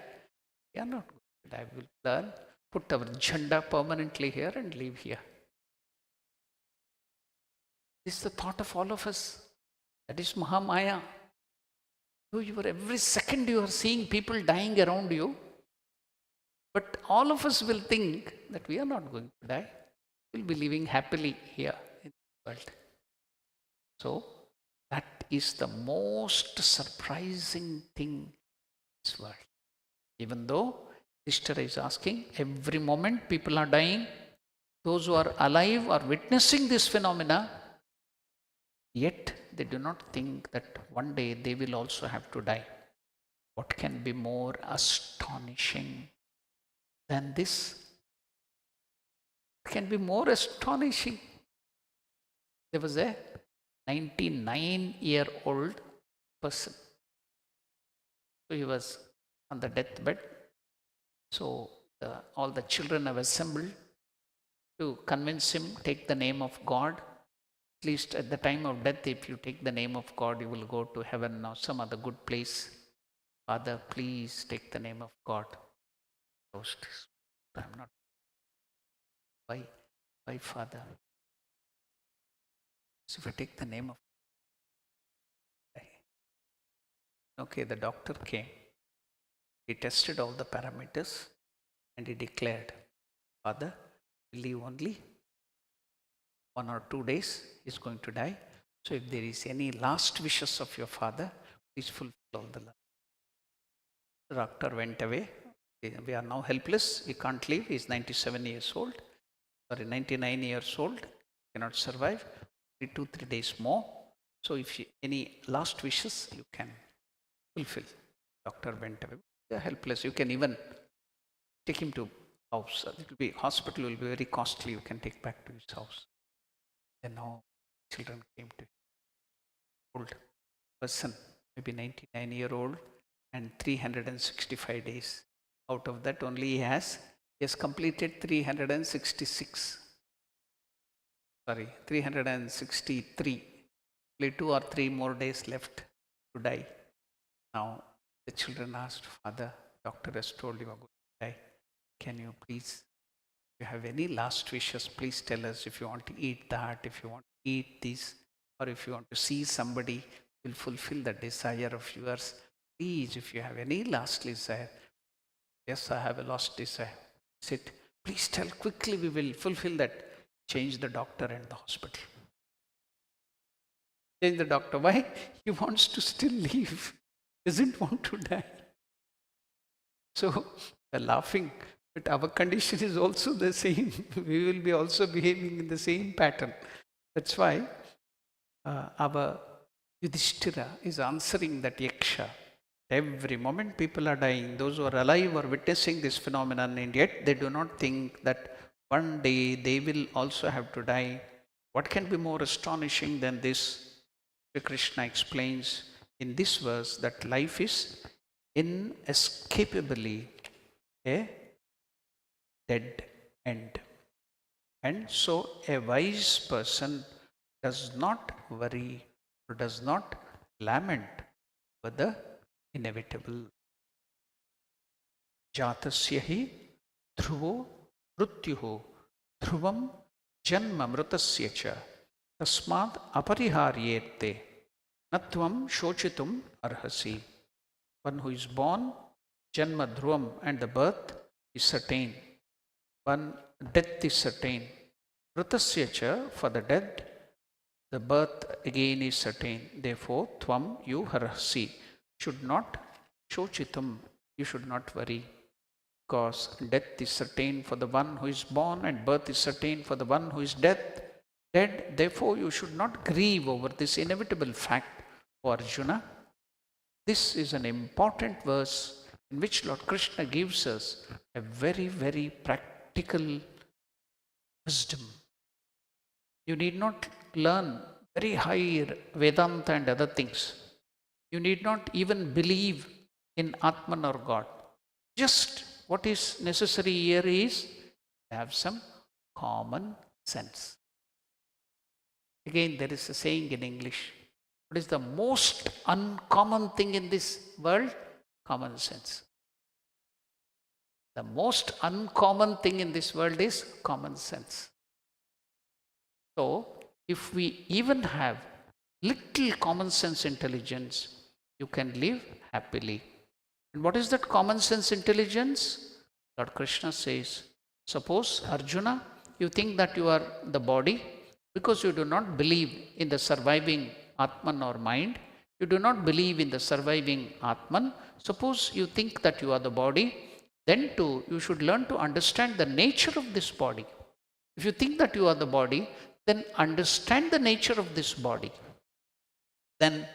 We are not going to die. We will learn, put our jhanda permanently here and live here. This is the thought of all of us. That is Mahamaya. So every second you are seeing people dying around you. But all of us will think that we are not going to die. We will be living happily here in the world. So that is the most surprising thing in this world. Even though Yudhishthira is asking, every moment people are dying, those who are alive are witnessing this phenomena, yet they do not think that one day they will also have to die. What can be more astonishing than this? What can be more astonishing? There was a 99-year-old person. So he was on the deathbed. So all the children have assembled to convince him, take the name of God. At least at the time of death, if you take the name of God, you will go to heaven or some other good place. Father, please take the name of God. I'm not. Why, Father? So if I take the name of God, okay, the doctor came. He tested all the parameters and he declared, Father, will live only 1 or 2 days, he's going to die. So if there is any last wishes of your father, please fulfill all the last. The doctor went away. We are now helpless. He can't live. He's 97 years old. 99 years old. Cannot survive. 2-3 days more. So if any last wishes, you can fulfill. Doctor went away. They are helpless. You can even take him to house. Hospital will be very costly. You can take back to his house. Then now children came to him. Old person, maybe 99-year-old and 365 days. Out of that only he has completed 363. Only 2 or 3 more days left to die. Now the children asked, Father, doctor has told you are going to die. Can you please, if you have any last wishes, please tell us. If you want to eat that, if you want to eat this, or if you want to see somebody who will fulfill the desire of yours, please, if you have any last desire. Yes, I have a last desire. Sit. Please tell quickly, we will fulfill that. Change the doctor and the hospital. Change the doctor. Why? He wants to still live. Doesn't want to die. So, they're laughing. But our condition is also the same. We will be also behaving in the same pattern. That's why our Yudhishthira is answering that yaksha. Every moment people are dying. Those who are alive are witnessing this phenomenon, and yet they do not think that one day they will also have to die. What can be more astonishing than this? Krishna explains in this verse that life is inescapably a dead end. And so a wise person does not worry or does not lament for the inevitable. Jatasya hi dhruvo mrutyuho dhruvam janma mrutasya cha tasmad apariharyete natvam shochitum arhasi. One who is born, janma dhruvam, and the birth is certain. One death is certain. Mrutasya cha, for the dead, the birth again is certain. Therefore, tvam, you harhasi, should not shochitum, you should not worry, because death is certain for the one who is born and birth is certain for the one who is dead. Therefore, you should not grieve over this inevitable fact, O Arjuna. This is an important verse in which Lord Krishna gives us a very, very practical wisdom. You need not learn very high Vedanta and other things. You need not even believe in Atman or God. Just what is necessary here is have some common sense. Again, there is a saying in English. What is the most uncommon thing in this world? Common sense. The most uncommon thing in this world is common sense. So, if we even have little common sense intelligence, you can live happily. And what is that common sense intelligence? Lord Krishna says, suppose Arjuna, you think that you are the body because you do not believe in the surviving Atman or mind. You do not believe in the surviving Atman. Suppose you think that you are the body, then too you should learn to understand the nature of this body. If you think that you are the body, then understand the nature of this body. Then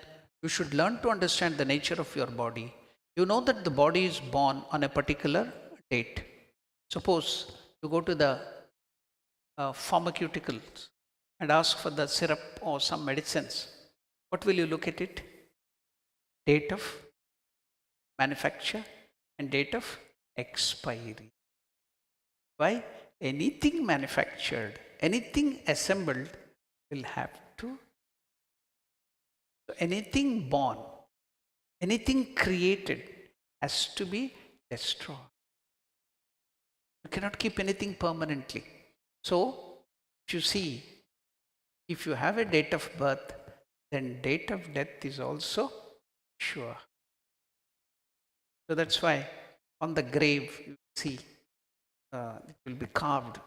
you should learn to understand the nature of your body. You know that the body is born on a particular date. Suppose you go to the pharmaceuticals and ask for the syrup or some medicines. What will you look at it? Date of manufacture and date of expiry. Why? Anything manufactured, anything assembled will have to. So anything born, anything created has to be destroyed. You cannot keep anything permanently. So, if you see, if you have a date of birth, then date of death is also sure. So that's why on the grave you see it will be carved,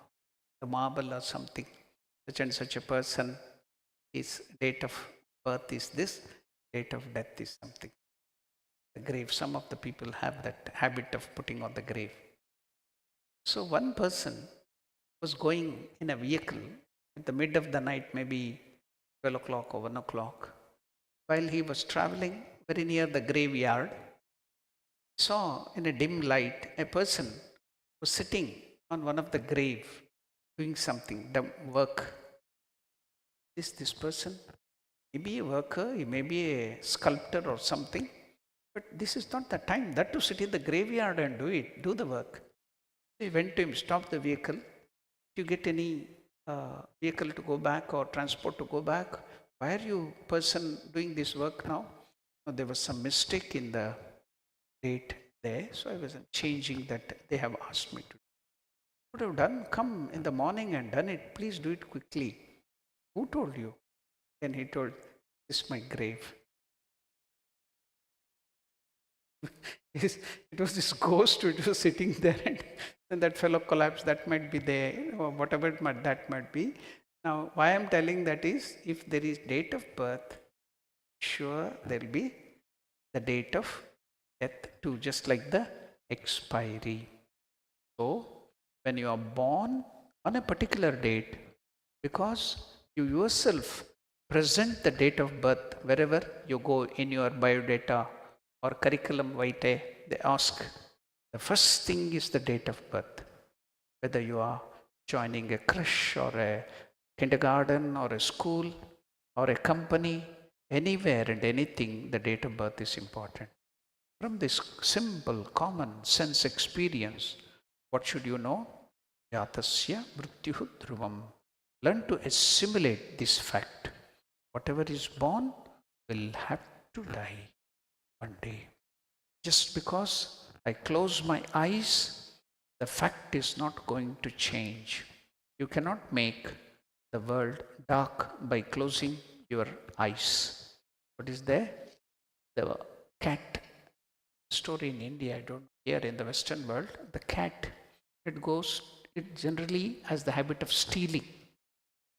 the marble or something. Such and such a person, his date of birth is this, date of death is something. The grave, some of the people have that habit of putting on the grave. So one person was going in a vehicle at the mid of the night, maybe 12 o'clock or 1 o'clock. While he was traveling very near the graveyard, saw in a dim light a person was sitting on one of the grave doing something, the work. Is this person? Maybe a worker, he may be a sculptor or something, but this is not the time. That to sit in the graveyard and do the work. He went to him, stopped the vehicle. Do you get any vehicle to go back or transport to go back? Why are you person doing this work now? No, there was some mistake in the date there, so I was changing that. They have asked me to. Would have done, come in the morning and done it. Please do it quickly. Who told you? Then he told, this is my grave. It was this ghost which was sitting there, and then that fellow collapsed. That might be there, or whatever that might be. Now, why I'm telling that is, if there is date of birth, sure there will be the date of death too, just like the expiry. So, when you are born on a particular date, because you yourself present the date of birth wherever you go in your biodata or curriculum vitae, they ask, the first thing is the date of birth. Whether you are joining a crèche or a kindergarten or a school or a company, anywhere and anything, the date of birth is important. From this simple common sense experience, what should you know? Jatasya mrityuh dhruvam. Learn to assimilate this fact. Whatever is born will have to die one day. Just because I close my eyes, the fact is not going to change. You cannot make the world dark by closing your eyes. What is there? The cat story in India, I don't know, here in the Western world, the cat, it generally has the habit of stealing.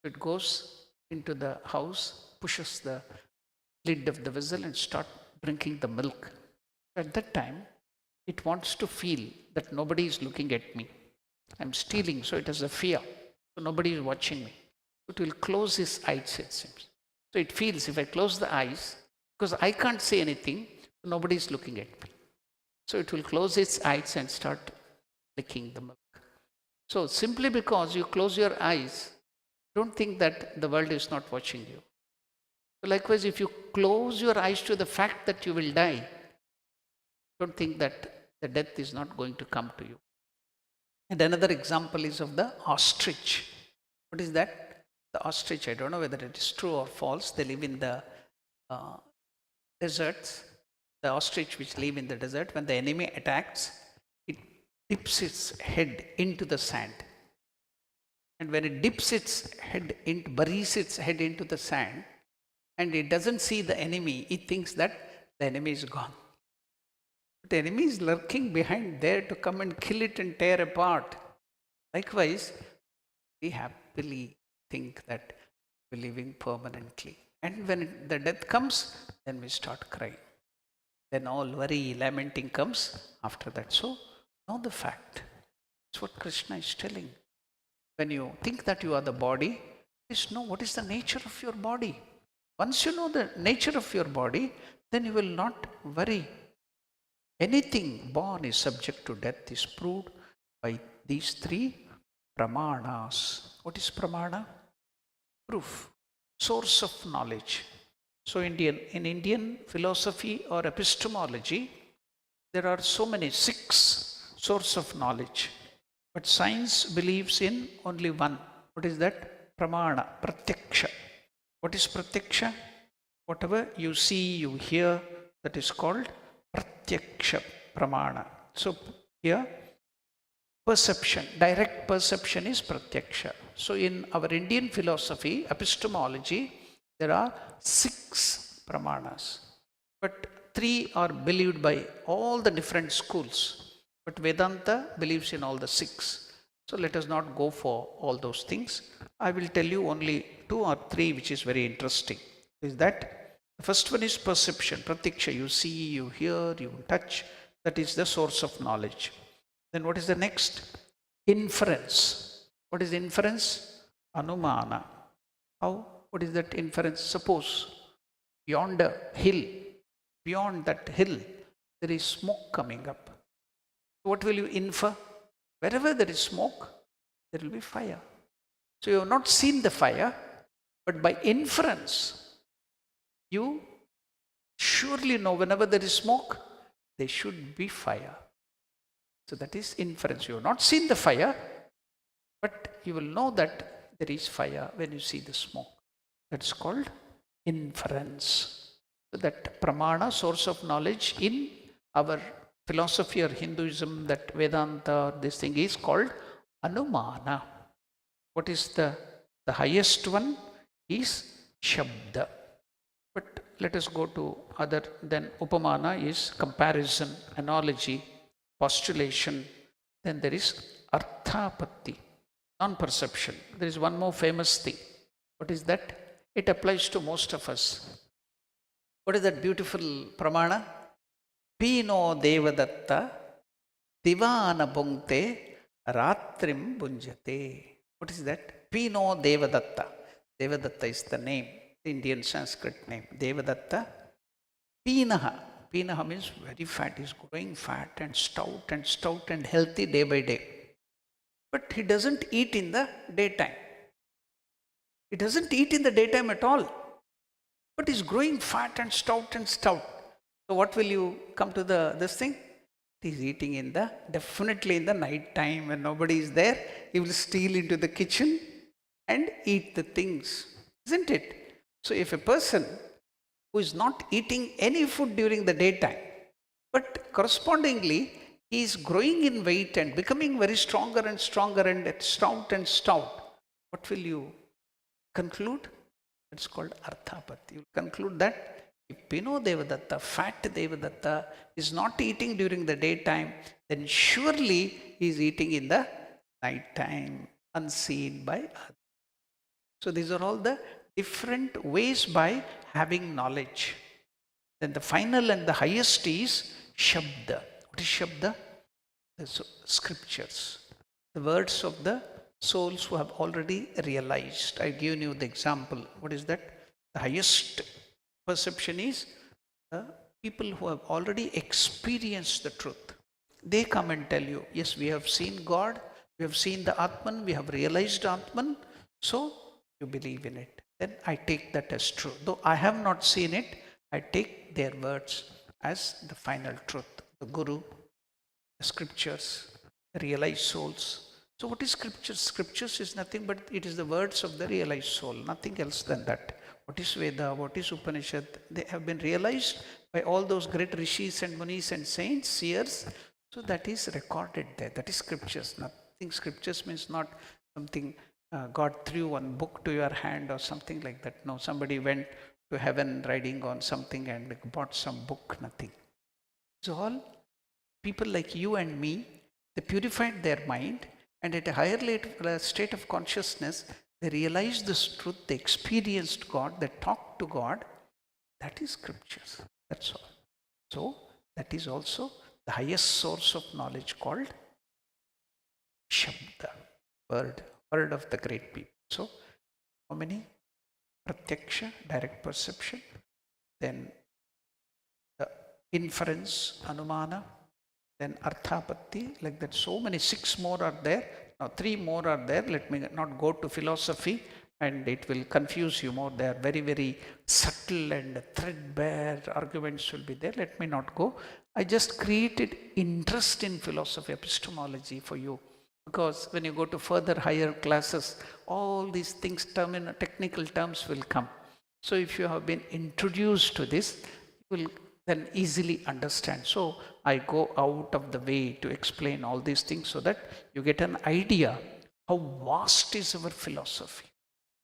It goes into the house, pushes the lid of the vessel and start drinking the milk. At that time, it wants to feel that nobody is looking at me. I'm stealing, so it has a fear. So nobody is watching me. It will close its eyes, it seems. So it feels if I close the eyes, because I can't say anything, nobody is looking at me. So it will close its eyes and start licking the milk. So simply because you close your eyes, don't think that the world is not watching you. So likewise, if you close your eyes to the fact that you will die, don't think that the death is not going to come to you. And another example is of the ostrich. What is that? The ostrich, I don't know whether it is true or false. They live in the deserts. The ostrich which live in the desert, when the enemy attacks, it dips its head into the sand. And when it dips its head in, buries its head into the sand, and it doesn't see the enemy, it thinks that the enemy is gone. But the enemy is lurking behind there to come and kill it and tear apart. Likewise, we happily think that we're living permanently. And when the death comes, then we start crying. Then all worry, lamenting comes after that. So, know the fact. That's what Krishna is telling. When you think that you are the body, please know what is the nature of your body. Once you know the nature of your body, then you will not worry. Anything born is subject to death is proved by these three pramanas. What is pramana? Proof. Source of knowledge. So in Indian philosophy or epistemology, there are so many 6 sources of knowledge. But science believes in only one. What is that? Pramana, pratyaksha. What is pratyaksha? Whatever you see, you hear, that is called pratyaksha, pramana. So here, perception, direct perception is pratyaksha. So in our Indian philosophy, epistemology, there are 6 pramanas. But 3 are believed by all the different schools. But Vedanta believes in all the 6. So let us not go for all those things. I will tell you only 2 or 3 which is very interesting. Is that the first one is perception, pratyaksha. You see, you hear, you touch. That is the source of knowledge. Then what is the next? Inference. What is inference? Anumana. How? What is that inference? Suppose yonder hill, beyond that hill, there is smoke coming up. What will you infer? Wherever there is smoke, there will be fire. So you have not seen the fire, but by inference, you surely know whenever there is smoke, there should be fire. So that is inference. You have not seen the fire, but you will know that there is fire when you see the smoke. That's called inference. So that pramana, source of knowledge, in our philosophy or Hinduism, that Vedanta, this thing is called Anumana. What is the highest one? Is Shabda. But let us go to other, then Upamana is comparison, analogy, postulation. Then there is Arthapatti, non-perception. There is one more famous thing. What is that? It applies to most of us. What is that beautiful pramana? Pino Devadatta Divana Bhunkte Ratrim Bunjate. What is that? Pino Devadatta. Devadatta is the name, the Indian Sanskrit name. Devadatta. Pinaha. Pinaha means very fat. He's growing fat and stout and healthy day by day. But he doesn't eat in the daytime. He doesn't eat in the daytime at all. But he's growing fat and stout. So what will you come to this thing? He's eating definitely in the night time when nobody is there. He will steal into the kitchen and eat the things. Isn't it? So if a person who is not eating any food during the daytime, but correspondingly he is growing in weight and becoming very stronger and stout, what will you conclude? It's called Arthapatti. You conclude that if Pino Devadatta, fat Devadatta, is not eating during the daytime, then surely he is eating in the night time, unseen by others. So these are all the different ways by having knowledge. Then the final and the highest is Shabda. Shabda, the scriptures, the words of the souls who have already realized. I've given you the example. What is that? The highest perception is people who have already experienced the truth. They come and tell you, yes, we have seen God, we have seen the Atman, we have realized Atman, so you believe in it. Then I take that as true. Though I have not seen it, I take their words as the final truth. The Guru, the scriptures, the realized souls. So what is scriptures? Scriptures is nothing but it is the words of the realized soul, nothing else than that. What is Veda? What is Upanishad? They have been realized by all those great rishis and munis and saints, seers. So that is recorded there. That is scriptures. Nothing. Scriptures means not something God threw one book to your hand or something like that. No, somebody went to heaven riding on something and bought some book. Nothing. It's all people like you and me. They purified their mind, and at a higher state of consciousness, they realized this truth, they experienced God, they talked to God. That is scriptures. That's all. So that is also the highest source of knowledge called Shabda, word of the great people. So how many? Pratyaksha, direct perception, then the inference, anumana, then arthapatti, like that. So many, 6 more are there. Now 3 more are there. Let me not go to philosophy and it will confuse you more. They are very, very subtle and threadbare arguments will be there. Let me not go. I just created interest in philosophy, epistemology for you. Because when you go to further higher classes, all these things, technical terms will come. So if you have been introduced to this, you will then easily understand. So I go out of the way to explain all these things so that you get an idea how vast is our philosophy,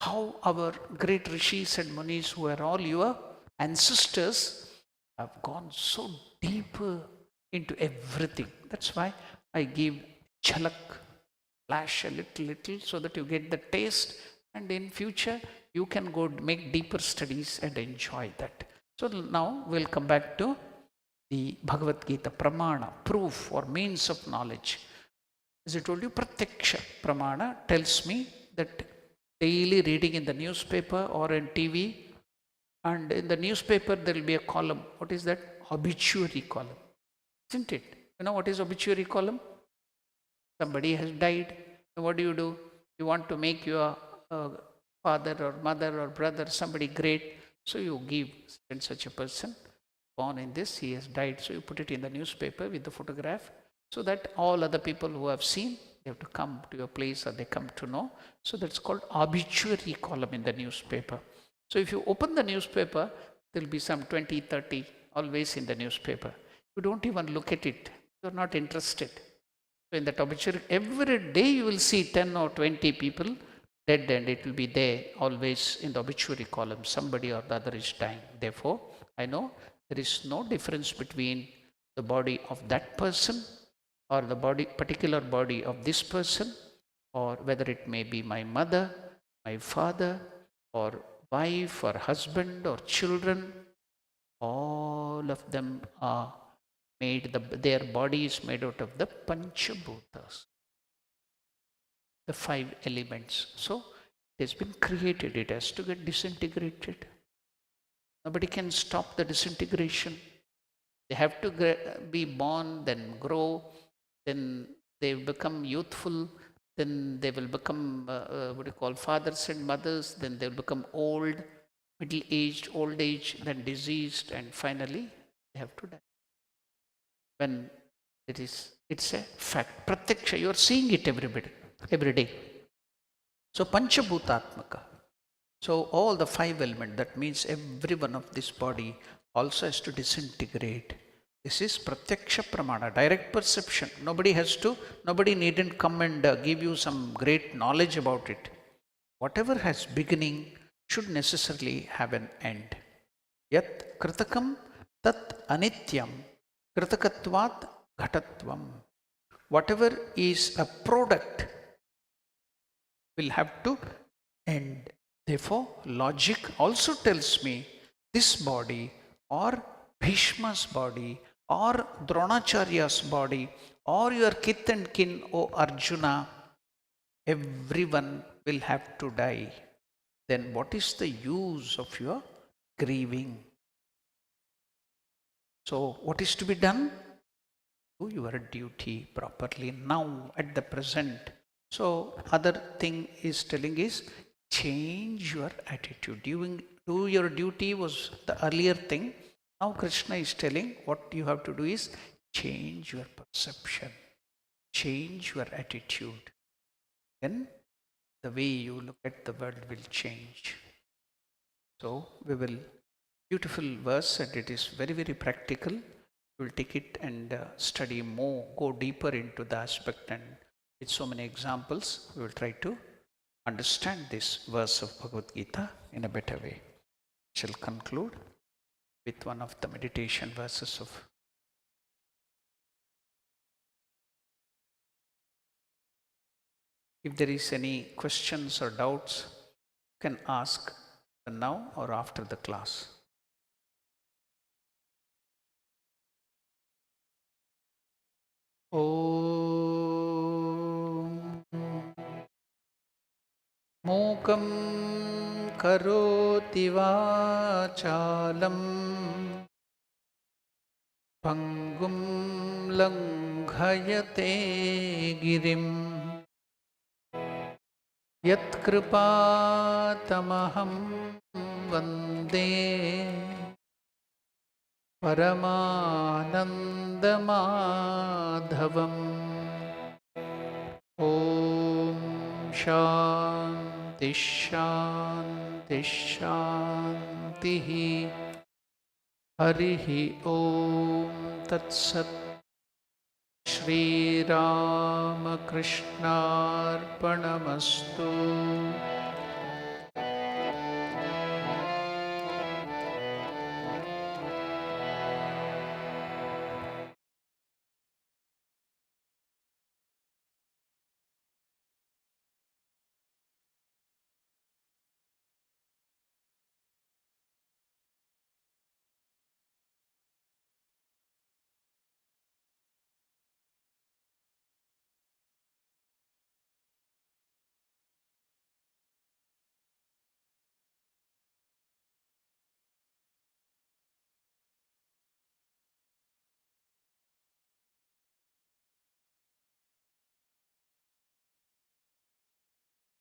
how our great rishis and munis who are all your ancestors have gone so deeper into everything. That's why I give jhalak, flash a little so that you get the taste, and in future you can go make deeper studies and enjoy that. So now we'll come back to the Bhagavad Gita, pramana, proof or means of knowledge. As I told you, pratyaksha pramana tells me that daily reading in the newspaper or in TV, and in the newspaper there will be a column. What is that? Obituary column. Isn't it? You know what is obituary column? Somebody has died. What do? You want to make your father or mother or brother somebody great. So you give such a person born in this, he has died. So you put it in the newspaper with the photograph so that all other people who have seen, they have to come to your place or they come to know. So that's called obituary column in the newspaper. So if you open the newspaper, there will be some 20, 30 always in the newspaper. You don't even look at it. You're not interested. So in that obituary, every day you will see 10 or 20 people dead, and it will be there always in the obituary column. Somebody or the other is dying. Therefore, I know there is no difference between the body of that person or the particular body of this person, or whether it may be my mother, my father, or wife, or husband, or children. All of them are made, their body is made out of the Panchabhutas, the 5 elements. So it has been created, it has to get disintegrated. Nobody can stop the disintegration. They have to be born, then grow, then they become youthful, then they will become fathers and mothers, then they will become old, middle-aged, old age, then diseased, and finally they have to die. When it's a fact. Pratyaksha, you are seeing it every day. So Panchabhutatmaka. So all the 5 elements, that means every one of this body also has to disintegrate. This is pratyaksha pramana, direct perception. Nobody needn't come and give you some great knowledge about it. Whatever has beginning should necessarily have an end. Yat kritakam tat anityam kritakatvat ghatatvam. Whatever is a product will have to end. Therefore, logic also tells me this body or Bhishma's body or Dronacharya's body, or your kith and kin, O Arjuna, everyone will have to die. Then what is the use of your grieving? So, what is to be done? Do your duty properly now at the present. So, other thing is telling is change your attitude. Do your duty was the earlier thing. Now Krishna is telling what you have to do is change your perception, change your attitude. Then the way you look at the world will change. So we will, beautiful verse, and it is very, very practical. We will take it and study more, go deeper into the aspect, and with so many examples, we will try to understand this verse of Bhagavad Gita in a better way. I shall conclude with one of the meditation verses of If there is any questions or doubts, you can ask now or after the class. Om Mokam Karoti Vachalam Pangum Langhayate Girim Yatkripatamaham Vande Paramanandamadhavam. Om Shanti Shanti Shanti. Harihi Om Tat Sat. Shri Ramakrishna Arpanamastu.